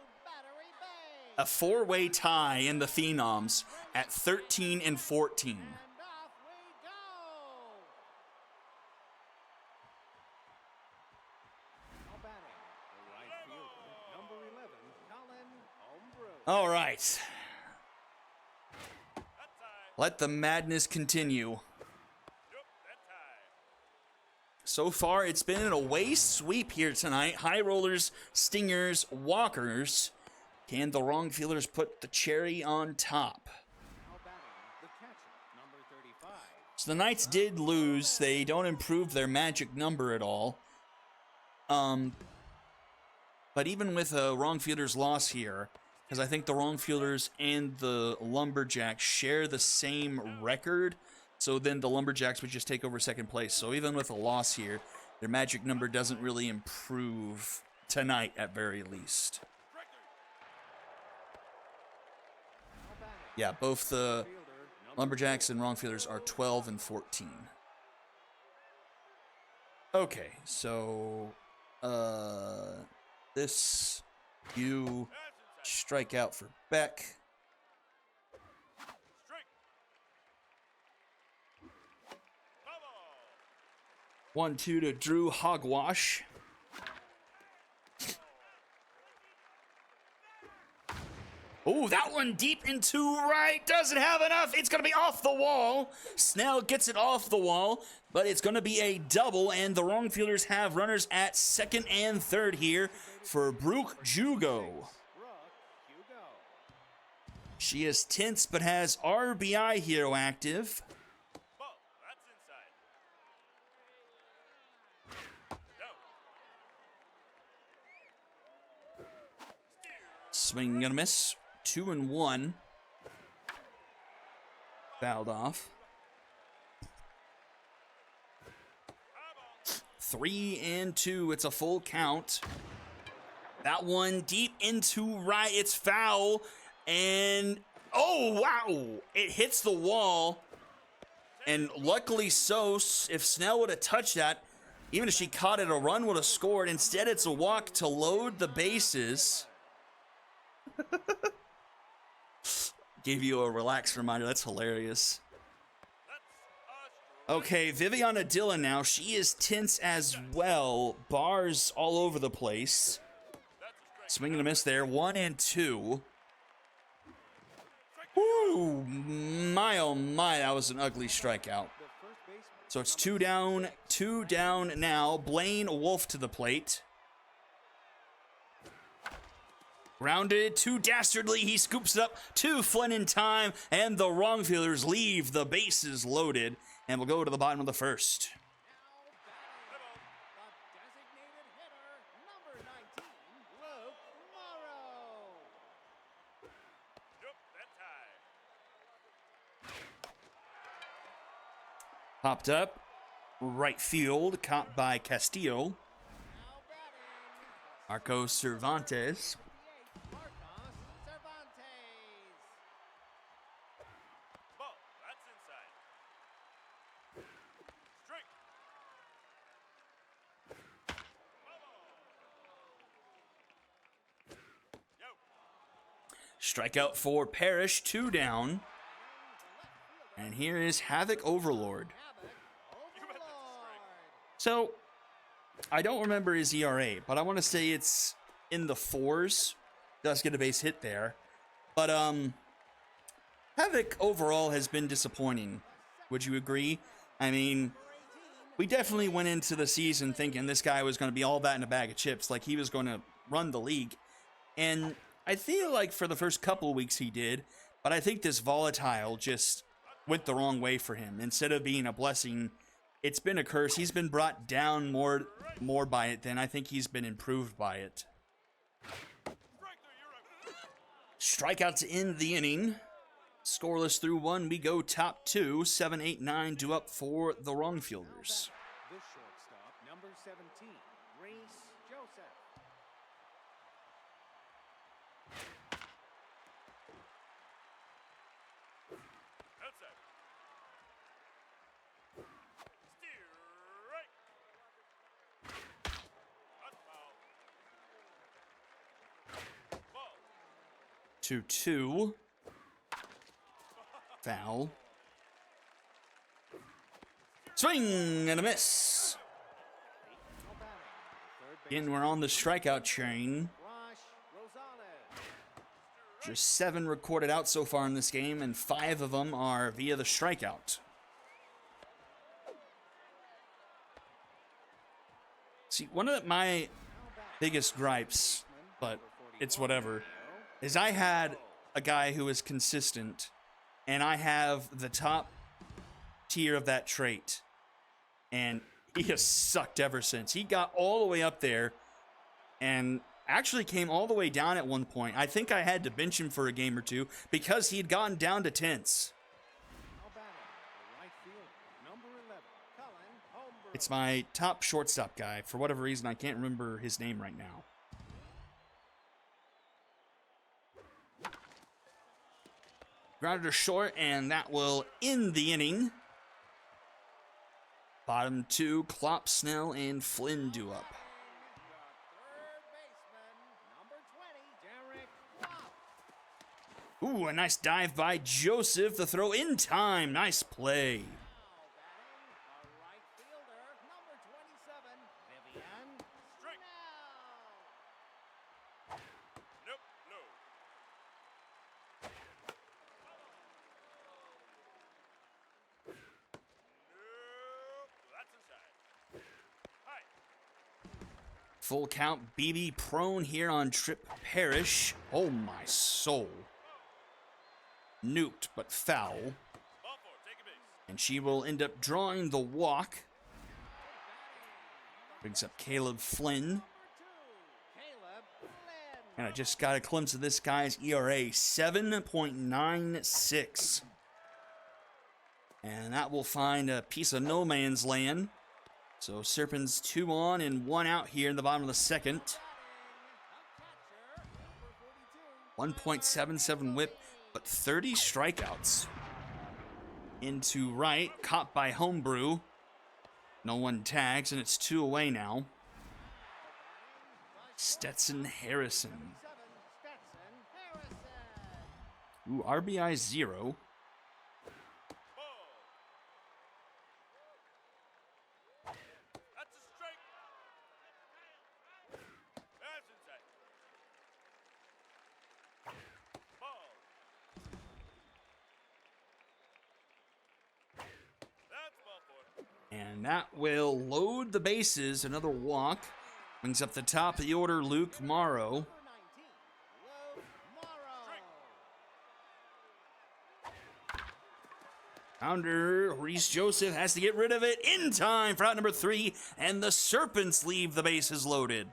a 4-way tie in the Phenoms at 13 and 14. And off we go. Now batting, the right fielder, number 11, Colin Homebrew. All right. Let the madness continue. So far, it's been an away sweep here tonight. High Rollers, Stingers, Walkers. Can the Wrong Fielders put the cherry on top? Now batting, the catcher, number 35. So the Knights did lose. They don't improve their magic number at all. But even with a Wrong Fielders loss here, because I think the wrong fielders and the Lumberjacks share the same record. So then the Lumberjacks would just take over second place. So even with a loss here, their magic number doesn't really improve tonight at very least. Yeah, both the Lumberjacks and wrong fielders are 12 and 14. Okay, so this you strike out for Beck. Strike. 1-2 to Drew Hogwash. Oh, that one deep into right. Doesn't have enough. It's going to be off the wall. Snell gets it off the wall, but it's going to be a double, and the wrong fielders have runners at second and third here for Brooke Jugo. She is tense, but has RBI hero active. Ball. That's inside. No. Swing and a miss. 2-1. Fouled off. 3-2. It's a full count. That one deep into right. It's foul. And, oh, wow. It hits the wall. And luckily so, if Snell would have touched that, even if she caught it, a run would have scored. Instead, it's a walk to load the bases. Gave you a relaxed reminder. That's hilarious. Okay, Viviana Dillon now. She is tense as well. Bars all over the place. Swing and a miss there. 1-2. Woo! My oh my, that was an ugly strikeout. So it's 2 down now. Blaine Wolf to the plate. Grounded to Dastardly. He scoops it up to Flynn in time, and the wrong fielders leave the bases loaded, and we'll go to the bottom of the first. Designated hitter, number 19, Luke Morrow. Nope, that's high. Popped up. Right field. Caught by Castillo. Now batting, Marco Cervantes. Marcos Cervantes. Ball. That's inside. Strike. Yo. Strikeout for Parrish. 2 down. And here is Havoc Overlord. Overlord. So, I don't remember his ERA, but I want to say it's in the 4s. Does get a base hit there. But, Havoc overall has been disappointing. Would you agree? I mean, we definitely went into the season thinking this guy was going to be all that in a bag of chips, like he was going to run the league. And I feel like for the first couple of weeks he did, but I think this volatile just went the wrong way for him. Instead of being a blessing, it's been a curse. He's been brought down more by it than I think he's been improved by it. Strikeout to end the inning. Scoreless through 1. We go top 2. 7, 8, 9 due up for the wrong fielders. This shortstop, number 17, Reese Joseph. Outside. Strike. That's foul. Ball. 2-2. Foul. Swing and a miss. Again, we're on the strikeout train. Rosh Rosales. Just 7 recorded out so far in this game, and 5 of them are via the strikeout. See, one of my biggest gripes, but it's whatever, is I had a guy who is consistent, and I have the top tier of that trait, and he has sucked ever since. He got all the way up there, and Actually came all the way down at one point. I think I had to bench him for a game or two because he'd gotten down to tenths. Now batting, the right fielder, number 11, Cullen Holmberg. It's my top shortstop guy. For whatever reason, I can't remember his name right now. Grounded to short, and that will end the inning. Bottom two, Klopp, Snell, and Flynn do up. Third baseman, number 20, Derek Klopp. Ooh, a nice dive by Joseph. The throw in time. Nice play. Now batting, the right fielder, number 27, Vivian Strike. Snell. Nope, no. Nope, that's inside. Hi. Full count, BB prone here on Trip Parrish. Oh my soul. Nuked, but foul. Ball four, take a base. And she will end up drawing the walk. Brings up Caleb Flynn. Caleb Flynn. And I just got a glimpse of this guy's ERA, 7.96. And that will find a piece of no man's land. So Serpents 2 on and 1 out here in the bottom of the second. 1.77 whip, but 30 strikeouts. Into right, caught by Homebrew. No one tags, and it's 2 away now. Stetson Harrison. Stetson Harrison. Ooh, RBI 0. Ball. That's a strike. That's inside. Ball. That's ball four. And that will load the bases. Another walk. Brings up the top of the order, Luke Morrow. Number 19, Luke Morrow. Founder Reese Joseph has to get rid of it in time for out number 3, and the Serpents leave the bases loaded.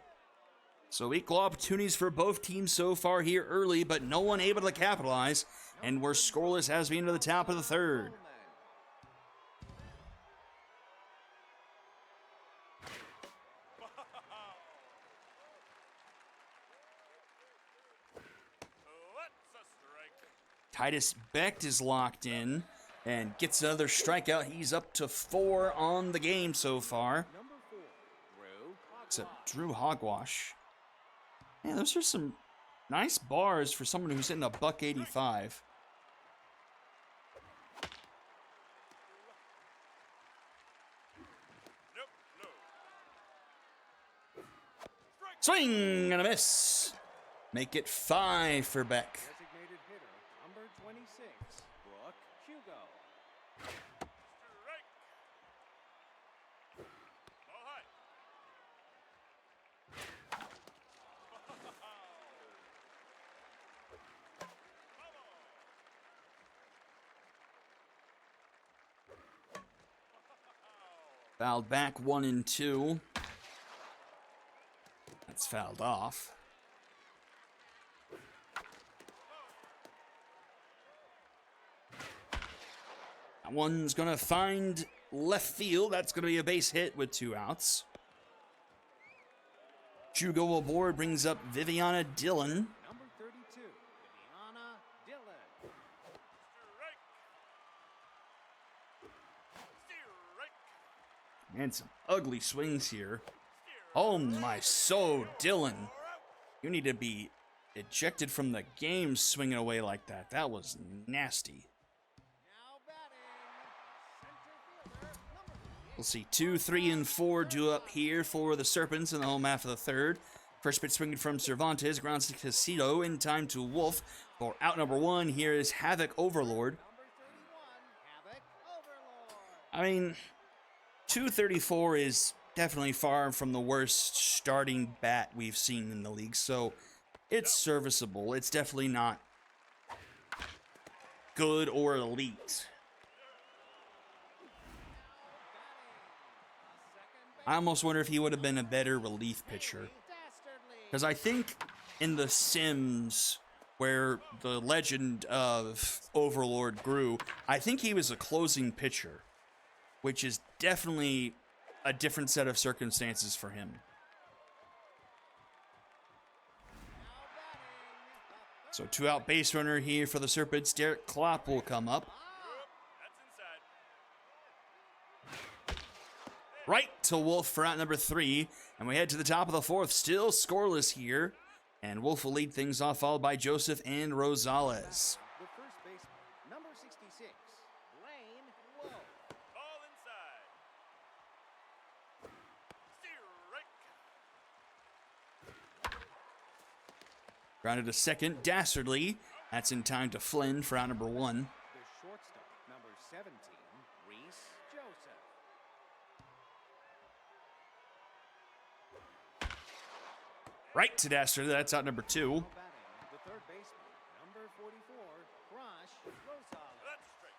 So equal opportunities for both teams so far here early, but no one able to capitalize, and we're scoreless as we enter the top of the third. What's a strike? Titus Becht is locked in and gets another strikeout. He's up to 4 on the game so far. Number 4, Drew. Except Drew Hogwash. Man, those are some nice bars for someone who's hitting a $185. Nope, no. Swing and a miss. Make it 5 for Beck. Designated hitter, number 26, Brooke Hugo. Strike. Ball high. Fouled back 1 and 2. That's fouled off. That one's gonna find left field. That's gonna be a base hit with 2 outs. Hugo aboard brings up Viviana Dillon. Number 32, Viviana Dillon. Strike. Strike. And some ugly swings here. Oh my soul, Dillon. You need to be ejected from the game swinging away like that. That was nasty. Now batting, center fielder, number 38. We'll see 2, 3, and 4 do up here for the Serpents in the home half of the third. First pitch swinging from Cervantes, grounds to Casito, in time to Wolf. For out number 1, here is Havoc Overlord. Number 31, Havoc Overlord. I mean, 234 is definitely far from the worst starting bat we've seen in the league, so it's serviceable. It's definitely not good or elite. I almost wonder if he would have been a better relief pitcher. Dastardly. Because I think in The Sims, where the legend of Overlord grew, I think he was a closing pitcher, which is definitely a different set of circumstances for him. So 2-out base runner here for the Serpents. Derek Klopp will come up. That's inside. Right to Wolf for out number 3. And we head to the top of the 4th. Still scoreless here. And Wolf will lead things off, followed by Joseph and Rosales. The first baseman, number 66, Blaine Lowe. Ball inside. Strike. Grounded to second. Dastardly. That's in time to Flynn for out number 1. The shortstop, number 17, Reese Joseph. Right to Dastardly. That's out number 2. Batting, the third baseman, number 44, Crush Rosales. That's straight.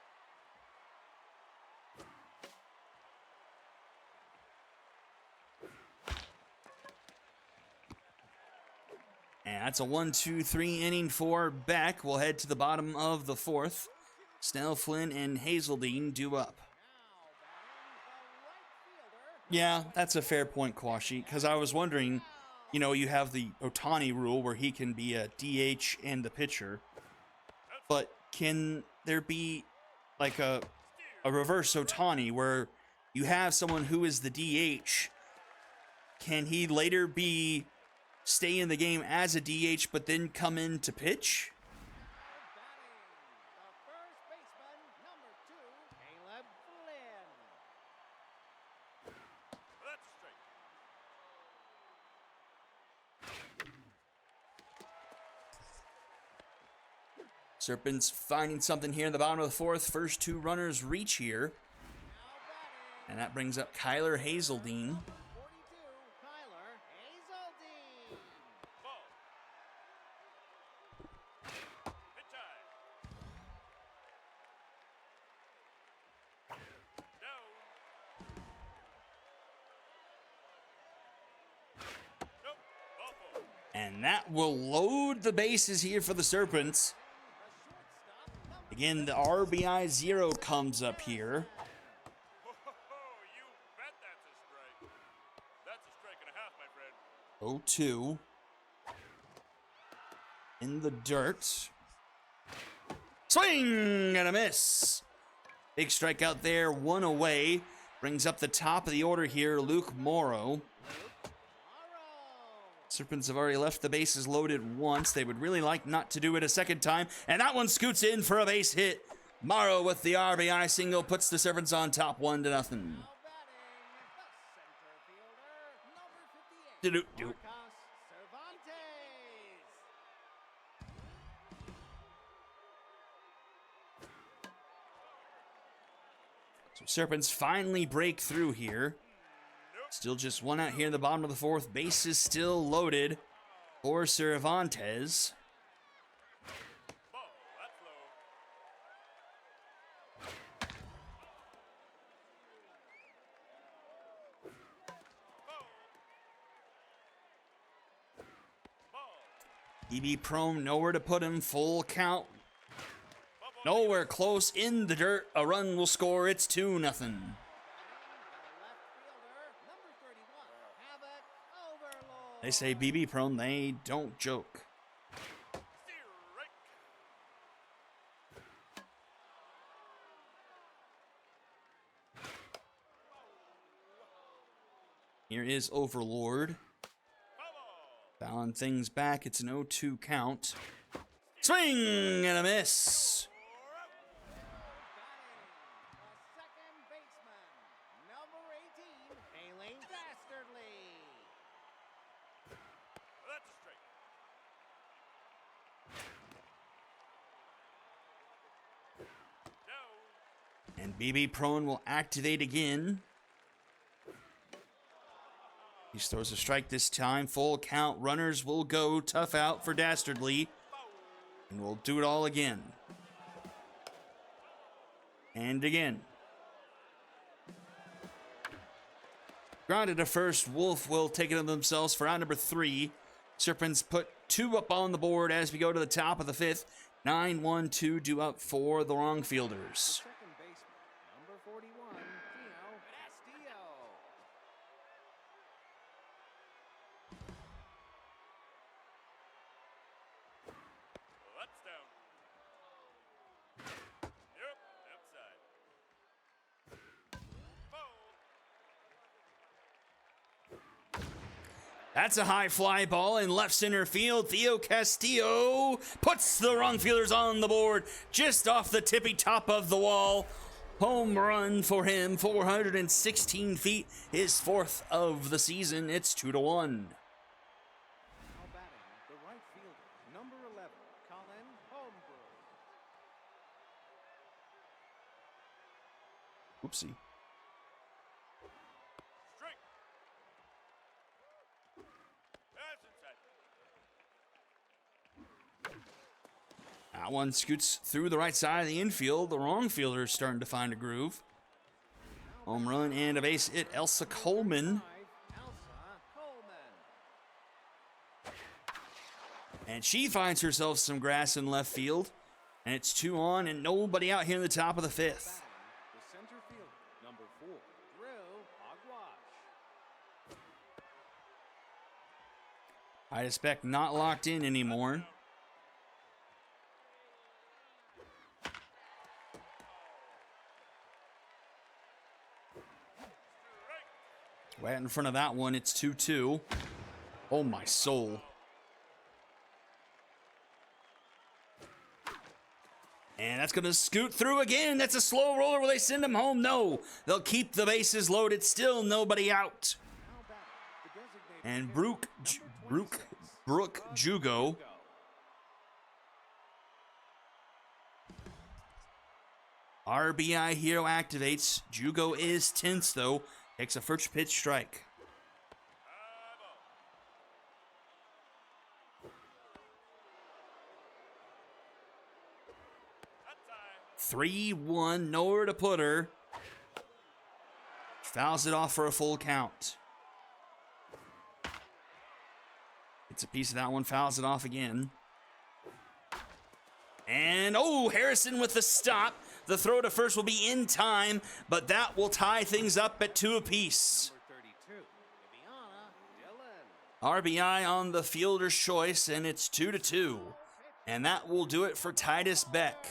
And that's a 1-2-3 inning for Beck. We'll head to the bottom of the 4th. Snell, Flynn, and Hazeldine due up. Yeah, that's a fair point, Kwashi, because I was wondering, you know, you have the Otani rule where he can be a DH and the pitcher, but can there be like a reverse Otani where you have someone who is the DH? Can he later stay in the game as a DH but then come in to pitch? The first baseman, number 2, Caleb Flynn. That's straight. Serpents finding something here in the bottom of the 4th. First 2 runners reach here. And that brings up Kyler Hazeldine. 42, Kyler Hazeldine. Ball. Hit time. Down. Nope. Ball four. And that will load the bases here for the Serpents. Again, the RBI 0 comes up here. Oh, you bet that's a strike. That's a strike and a half, my friend. 0-2. In the dirt. Swing and a miss. Big strikeout there, 1 away. Brings up the top of the order here, Luke Morrow. Serpents have already left the bases loaded once. They would really like not to do it a second time. And that one scoots in for a base hit. Morrow with the RBI single puts the Serpents on top 1-0. Now batting, the center fielder, number 58, Do-do-do. Marcos Cervantes. So Serpents finally break through here. Still just 1 out here in the bottom of the 4th. Bases still loaded for Cervantes. Ball. That's low. Ball. Ball. EB Prone, nowhere to put him. Full count. Nowhere close in the dirt. A run will score. It's 2-0. Left fielder, number 31, Havoc Overlord. They say BB Prone, they don't joke. Strike. Here is Overlord. Ball. Fouling things back. It's an 0-2 count. Swing and a miss. The second baseman, number 18, Aileen Dastardly. That's a strike. Down. And BB Prone will activate again. He throws a strike this time. Full count. Runners will go. Tough out for Dastardly. And we'll do it all again. And again. Grounded to first. Wolf will take it on themselves for out number 3. Serpents put 2 up on the board as we go to the top of the 5th. 9-1-2 due up for the wrong fielders. Second baseman, number 41, Theo Castillo. That's down. Yep, outside. Foul. That's a high fly ball in left center field. Theo Castillo puts the wrong fielders on the board just off the tippy top of the wall. Home run for him, 416 feet, his 4th of the season. It's 2-1. Now batting, the right fielder, number 11, Colin Holmgren. Oopsie. Strike. That's inside. That one scoots through the right side of the infield. The wrong fielder is starting to find a groove. Home run and a base hit, Elsa Coleman. 5, Elsa Coleman. And she finds herself some grass in left field. And it's 2 on and nobody out here in the top of the 5th. Batting, the center fielder, number 4, Drew Aguash. I expect not locked in anymore. Right in front of that one, it's 2-2. Oh my soul. And that's going to scoot through again. That's a slow roller. Will they send him home? No. They'll keep the bases loaded. Still nobody out. Now batting, the designated And hitter, Brooke number 26, Jugo. RBI hero activates. Jugo is tense though. Takes a first pitch strike. That's 3-1, nowhere to put her. Fouls it off for a full count. Gets a piece of that one, fouls it off again. And, oh, Harrison with the stop. The throw to first will be in time, but that will tie things up at 2 apiece. number 32, Viviana Dillon. RBI on the fielder's choice, and it's 2-2. And that will do it for Titus Beck.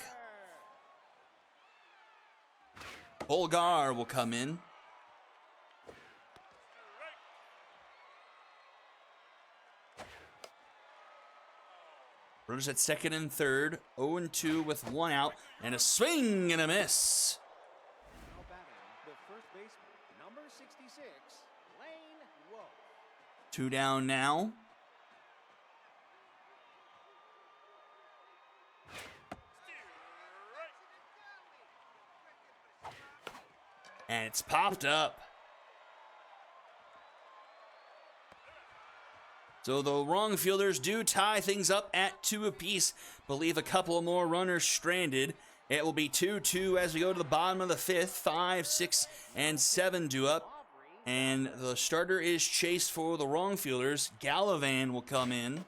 Bulgar will come in. Runners at second and third, 0-2 with 1 out, and a swing and a miss. Now batting, the first baseman, number 66, Lane Wolf. 2 down now. And it's popped up. So the wrong fielders do tie things up at 2 apiece, but leave a couple more runners stranded. It will be 2-2 as we go to the bottom of the 5th. 5, 6, and 7 due up. And the starter is chased for the wrong fielders. Gallivan will come in.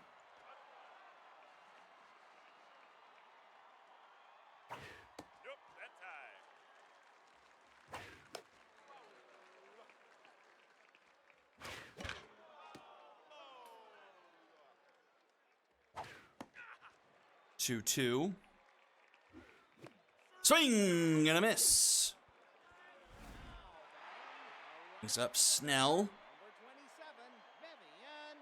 Yep, that's high. 2-2. Swing and a miss. He's up Snell. Number 27, Vivian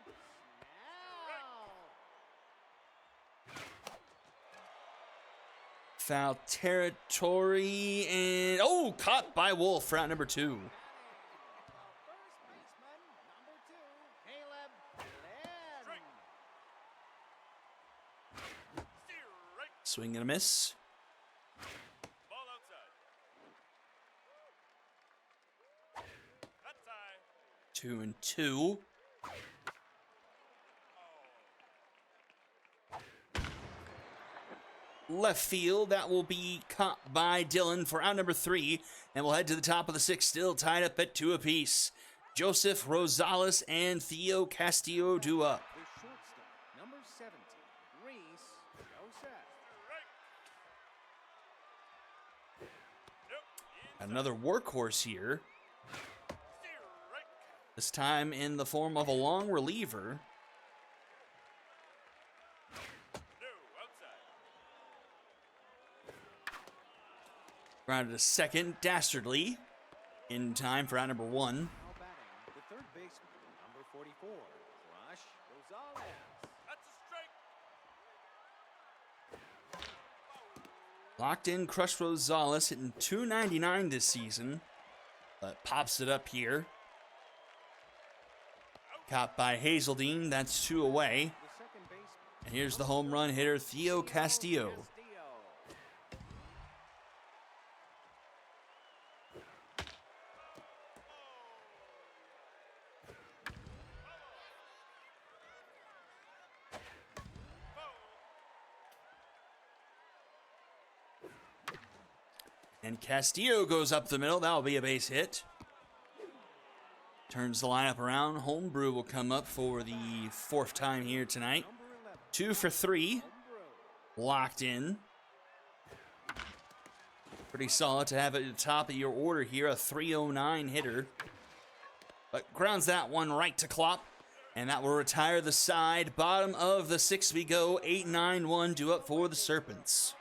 Snell. Foul territory and oh, caught by Wolf for out number 2. First baseman, number 2, Caleb Lynn. Strike. Swing and a miss. Ball outside. That's high. 2-2. Left field, that will be caught by Dillon for out number 3. And we'll head to the top of the 6th, still tied up at 2 apiece. Joseph Rosales and Theo Castillo due up. The short Another workhorse here. Strike. This time in the form of a long reliever. No, outside. Grounded to second, Dastardly. In time for out number 1. Now batting, the third baseman, number 44, Crush Rosales. That's a strike. Locked in Crush Rosales, hitting .299 this season. But pops it up here. Caught by Hazeldine, that's 2 away. The second baseman, And here's the home run hitter, Theo Castillo. And Castillo goes up the middle. That'll be a base hit. Turns the lineup around. Homebrew will come up for the 4th time here tonight. number 11, 2 for 3. Homebrew. Locked in. Pretty solid to have at the top of your order here. A 309 hitter. But grounds that one right to Klopp. And that will retire the side. Bottom of the 6th we go. 8-9-1 due up for the Serpents.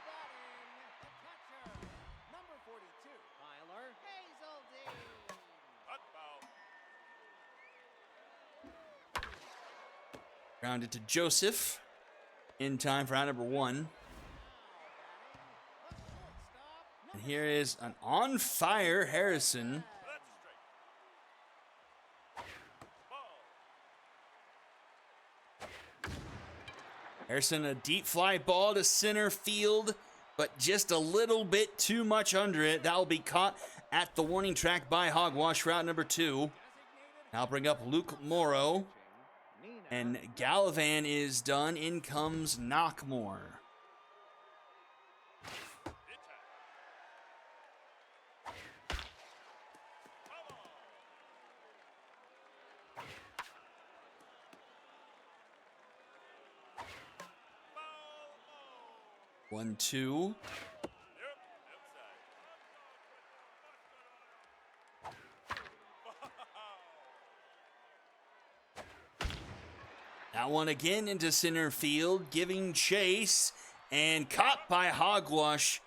Number 42, Tyler Hazeldine. Hot foul. Grounded to Joseph. In time for out number 1. And here is an on-fire Harrison. That's a strike. Ball. Harrison, a deep fly ball to center field, but just a little bit too much under it. That will be caught at the warning track by Hogwash, route number 2. Now bring up Luke Morrow, Nina. and Gallivan is done. In comes Knockmore. Hit time. Come on. Foul. 1-2. Yep, outside. That one again into center field, giving chase, and caught by Hogwash.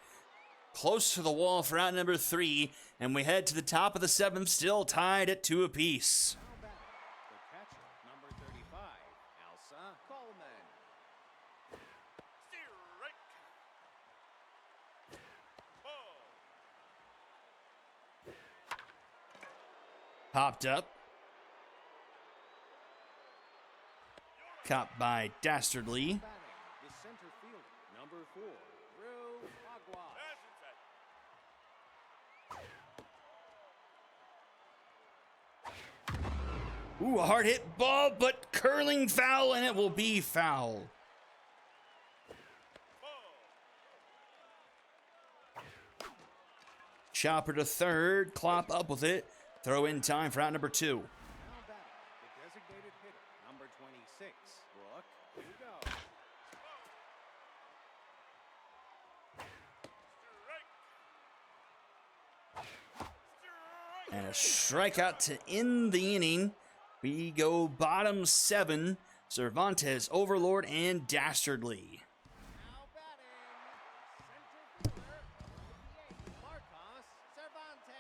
Close to the wall for out number 3, and we head to the top of the 7th, still tied at 2 apiece. Now batting, the catcher, number 35, Elsa Coleman. Strike. Ball. Popped up. Caught by Dastardly. Batting, the center fielder, number 4, Drew Agua. That's inside. Ooh, a hard hit ball, but curling foul, and it will be foul. Ball. Chopper to third, Klopp up with it. Throw in time for out number 2. Now batting, the designated hitter, number 26, Brooke Hugo. Strike. And a strikeout to end the inning. We go bottom 7. Cervantes, Overlord, and Dastardly. Now batting, center fielder, 58, Marcos Cervantes.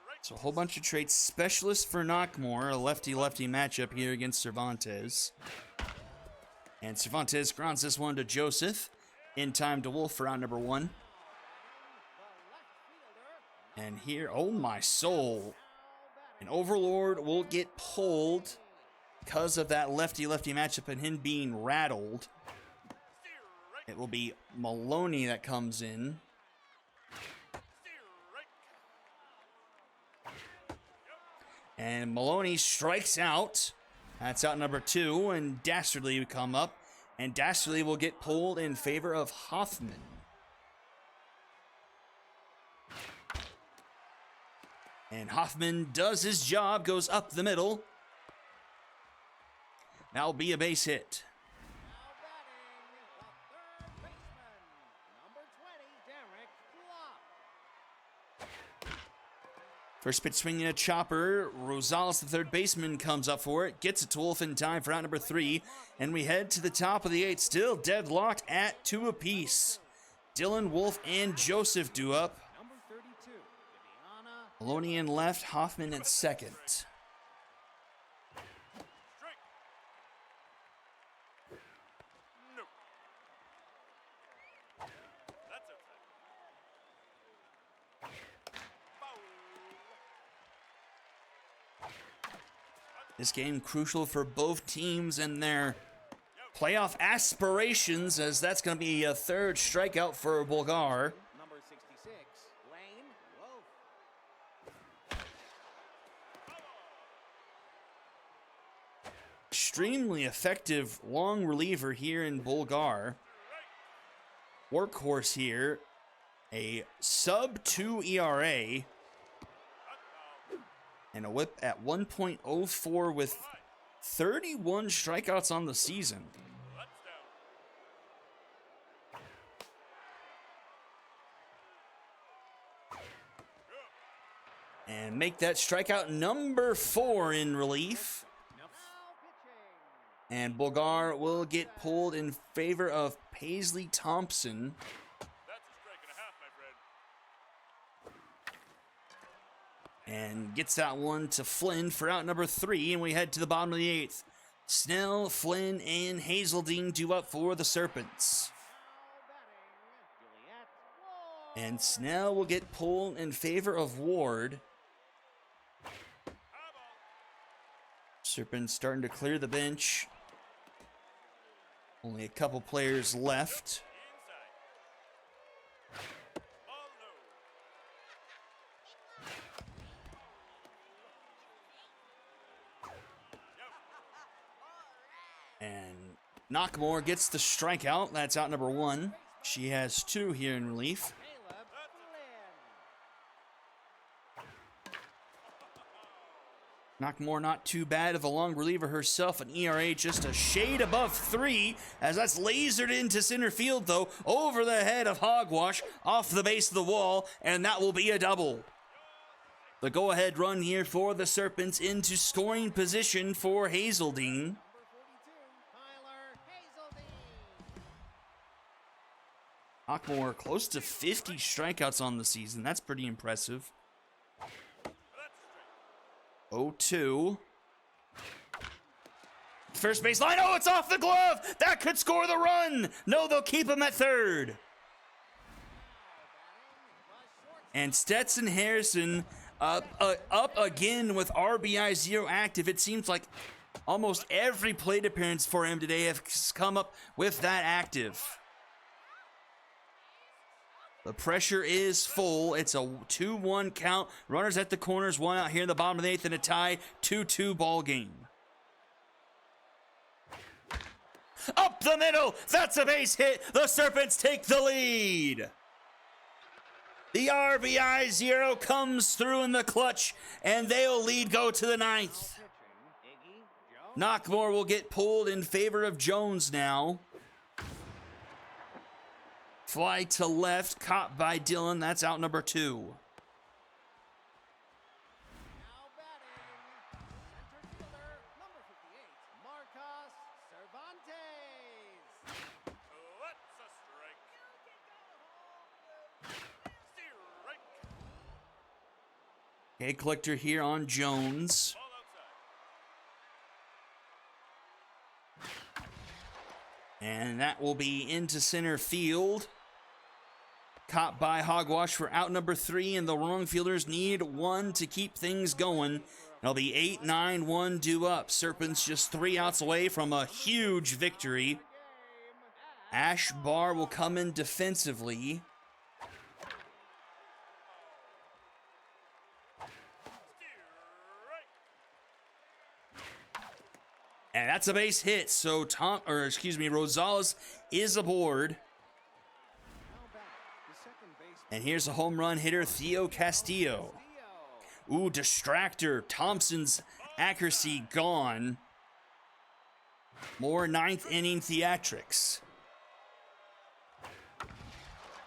Strike. So a whole bunch of traits. Specialist for Knockmore, a lefty-lefty matchup here against Cervantes. And Cervantes grounds this one to Joseph. In time to Wolf for round number 1. The left fielder, And here, oh my soul. now batting, An Overlord will get pulled because of that lefty-lefty matchup and him being rattled. Strike. It will be Maloney that comes in. And Maloney strikes out. That's out number 2, and Dastardly will come up. And Dastardly will get pulled in favor of Hoffman. And Hoffman does his job, goes up the middle. That'll be a base hit. now batting, the third baseman, number 20, Derek Klopp. First pitch swinging a chopper. Rosales, the third baseman, comes up for it. Gets it to Wolf in time for out number 3. And we head to the top of the 8th. Still deadlocked at 2 apiece. Dylan, Wolf, and Joseph do up. Number 32, Viviana. Maloney in left, Hoffman at second. Strike. No. That's outside. Foul. This game crucial for both teams and their playoff aspirations, as that's going to be a third strikeout for Bulgar. Number 66, Lane Wolf. Extremely effective long reliever here in Bulgar. Workhorse here. A sub 2 ERA. And a whip at 1.04 with 31 strikeouts on the season. That's down. And make that strikeout number 4 in relief. Now pitching. And Bulgar will get pulled in favor of Paisley Thompson. That's a strike and a half, my friend. And gets that one to Flynn for out number 3. And we head to the bottom of the 8th. Snell, Flynn, and Hazeldine do up for the Serpents. Now batting, Juliet Ward. And Snell will get pulled in favor of Ward. Serpents starting to clear the bench. Only a couple players left. Inside. Ball low. And Knockmore gets the strikeout. That's out number 1. She has 2 here in relief. Caleb Flynn. Knockmore not too bad of a long reliever herself. An ERA just a shade above 3, as that's lasered into center field, though, over the head of Hogwash, off the base of the wall, and that will be a double. The go-ahead run here for the Serpents into scoring position for Hazeldine. Number 42, Tyler Hazeldine. Knockmore close to 50 strikeouts on the season. That's pretty impressive. 0-2. First base line. Oh, it's off the glove. That could score the run. No, they'll keep him at third. And Stetson Harrison up again with RBI 0 active. It seems like almost every plate appearance for him today has come up with that active. The pressure is full. It's a 2-1 count. Runners at the corners, 1 out here in the bottom of the 8th, and a tie. 2-2 ball game. Up the middle. That's a base hit. The Serpents take the lead. The RBI 0 comes through in the clutch, and they'll lead go to the 9th. Iggy Jones. Knockmore will get pulled in favor of Jones now. Fly to left, caught by Dylan. That's out number 2. Now batting, center fielder, number 58, Marcos Cervantes. That's a strike. Strike. Okay, collector here on Jones. Ball outside. And that will be into center field. Caught by Hogwash for out number 3, and the wrong fielders need 1 to keep things going. It'll be 8-9-1 due up. Serpents just 3 outs away from a huge victory. Ash Barr will come in defensively. And that's a base hit. So Rosales is aboard. And here's a home run hitter, Theo Castillo. Ooh, distractor. Thompson's accuracy gone. More 9th inning theatrics.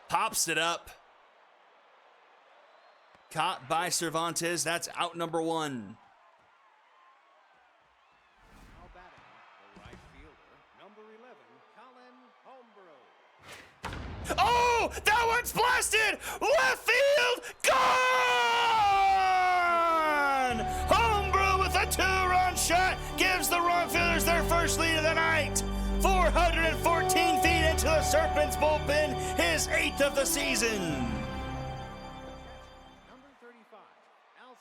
Pops it up. Caught by Cervantes. That's out number 1. Now batting, the right fielder, number 11, Colin Homebrew. Oh, that one's blasted! Left field, gone! Homebrew with a 2-run shot gives the Wrongfielders their first lead of the night. 414 feet into the Serpents bullpen, his 8th of the season. Number 35, Elsa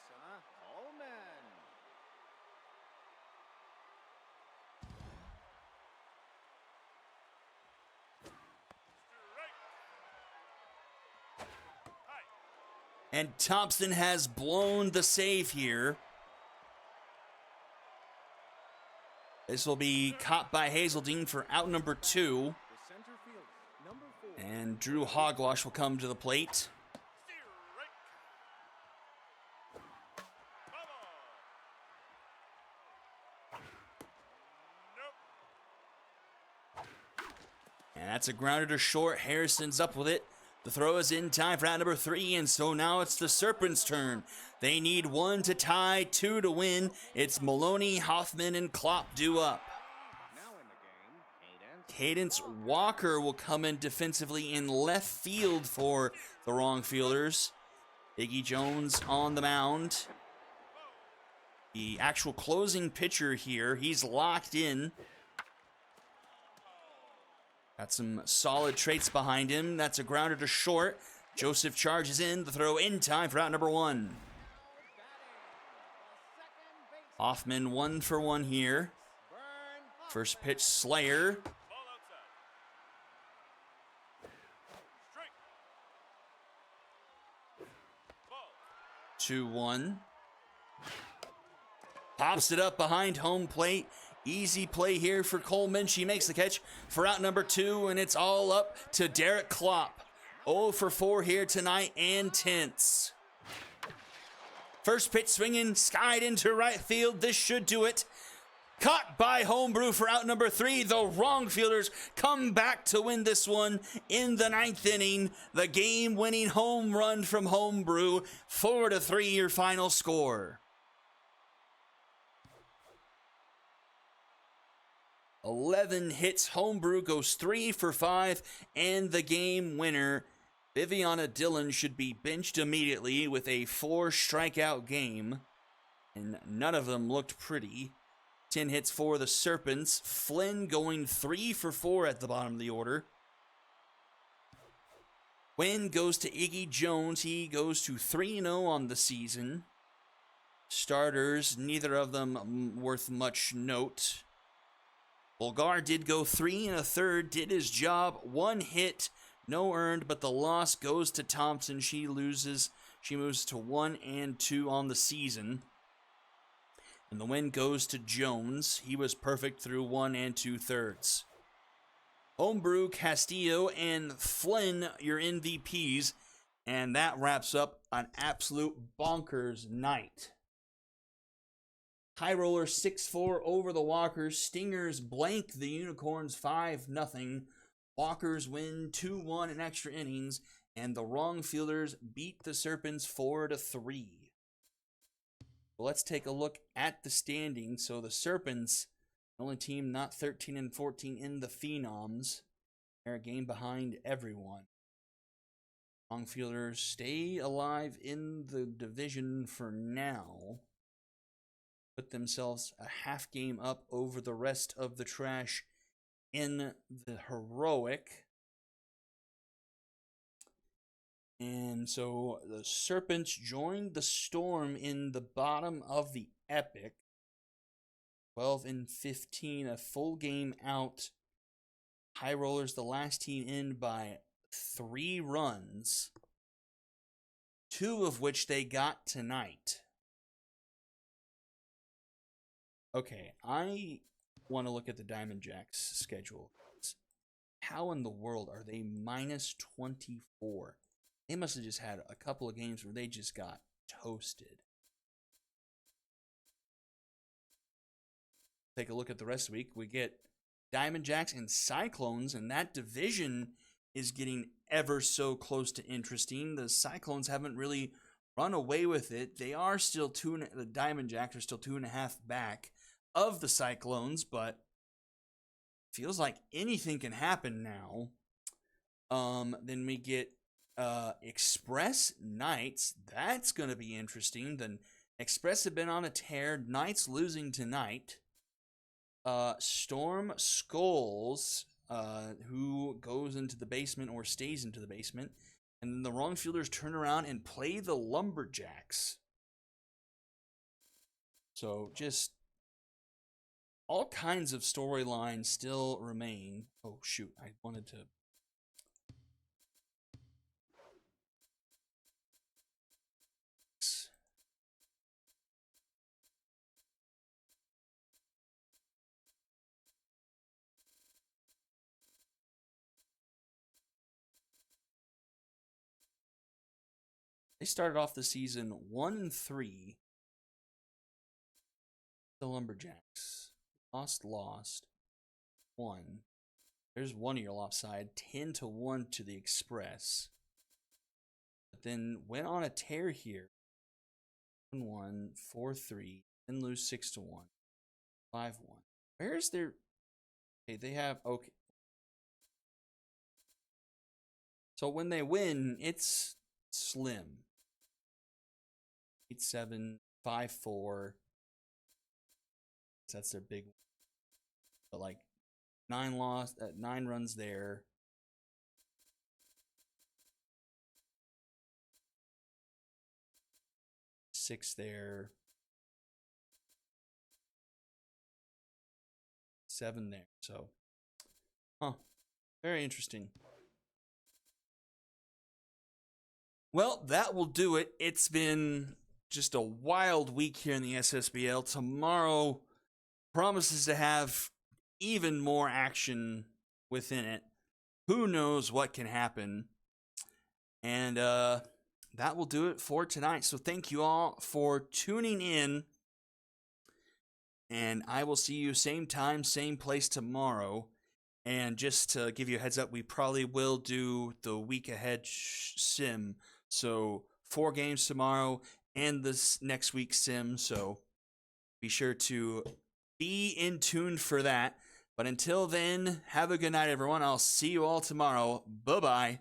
Coleman. And Thompson has blown the save here. This will be caught by Hazeldine for out number 2. The center fielder, number 4. And Drew Hogwash will come to the plate. And that's a grounder to short. Harrison's up with it. The throw is in time for out number 3, and so now it's the Serpents' turn. They need 1 to tie, 2 to win. It's Maloney, Hoffman, and Klopp due up. Now in the game, Cadence Walker will come in defensively in left field for the Wrongfielders. Iggy Jones on the mound. The actual closing pitcher here, he's locked in. Got some solid traits behind him. That's a grounder to short. Joseph charges in. The throw in time for out number 1. Hoffman 1 for 1 here. First pitch, Slayer. 2-1. Pops it up behind home plate. Easy play here for Coleman. She makes the catch for out number 2, and it's all up to Derek Klopp. 0 for 4 here tonight and tense. First pitch swinging, skied into right field. This should do it. Caught by Homebrew for out number 3. The Wrongfielders come back to win this one in the 9th inning. The game-winning home run from Homebrew. 4-3 your final score. 11 hits. Homebrew goes 3 for 5, and the game winner, Viviana Dillon, should be benched immediately with a 4-strikeout game, and none of them looked pretty. 10 hits for the Serpents. Flynn going 3 for 4 at the bottom of the order. Win goes to Iggy Jones. He goes to 3-0 on the season. Starters, neither of them worth much note. Bulgar did go 3 1/3, did his job. 1 hit, no earned, but the loss goes to Thompson. She loses. She moves to 1-2 on the season. And the win goes to Jones. He was perfect through 1 2/3. Homebrew, Castillo, and Flynn, your MVPs. And that wraps up an absolute bonkers night. High Roller 6-4 over the Walkers. Stingers blank the Unicorns 5-0. Walkers win 2-1 in extra innings. And the Wrongfielders beat the Serpents 4-3. Well, let's take a look at the standings. So the Serpents, the only team not 13-14 in the Phenoms. They're a game behind everyone. Wrongfielders stay alive in the division for now. Put themselves a half game up over the rest of the trash in the Heroic. And so the Serpents joined the Storm in the bottom of the Epic. 12-15, a full game out. High Rollers, the last team in by 3 runs, 2 of which they got tonight. Okay, I want to look at the Diamond Jacks schedule. How in the world are they -24? They must have just had a couple of games where they just got toasted. Take a look at the rest of the week. We get Diamond Jacks and Cyclones, and that division is getting ever so close to interesting. The Cyclones haven't really run away with it. They are still the Diamond Jacks are still 2.5 back of the Cyclones, but feels like anything can happen now. Then we get Express Knights. That's going to be interesting. Then Express have been on a tear. Knights losing tonight. Storm Skulls, who goes into the basement or stays into the basement. And then the wrong fielders turn around and play the Lumberjacks. So just all kinds of storylines still remain. Oh, shoot. I wanted to... They started off the season 1-3. The Lumberjacks. Lost. 1. There's 1 of your offside. 10-1 to the Express. But then went on a tear here. 1-1, 4-3. Then lose 6-1. 5-1. Where's their... Okay, they have... Okay. So when they win, it's slim. 8-7, 5-4. That's their big one. But like 9 runs there. Six there. 7 there. So, very interesting. Well, that will do it. It's been just a wild week here in the SSBL. Tomorrow promises to have even more action within it. Who knows what can happen? And that will do it for tonight. So thank you all for tuning in. And I will see you same time, same place tomorrow. And just to give you a heads up, we probably will do the week ahead sim. So 4 games tomorrow and this next week's sim. So be sure to be in tune for that. But until then, have a good night, everyone. I'll see you all tomorrow. Bye-bye.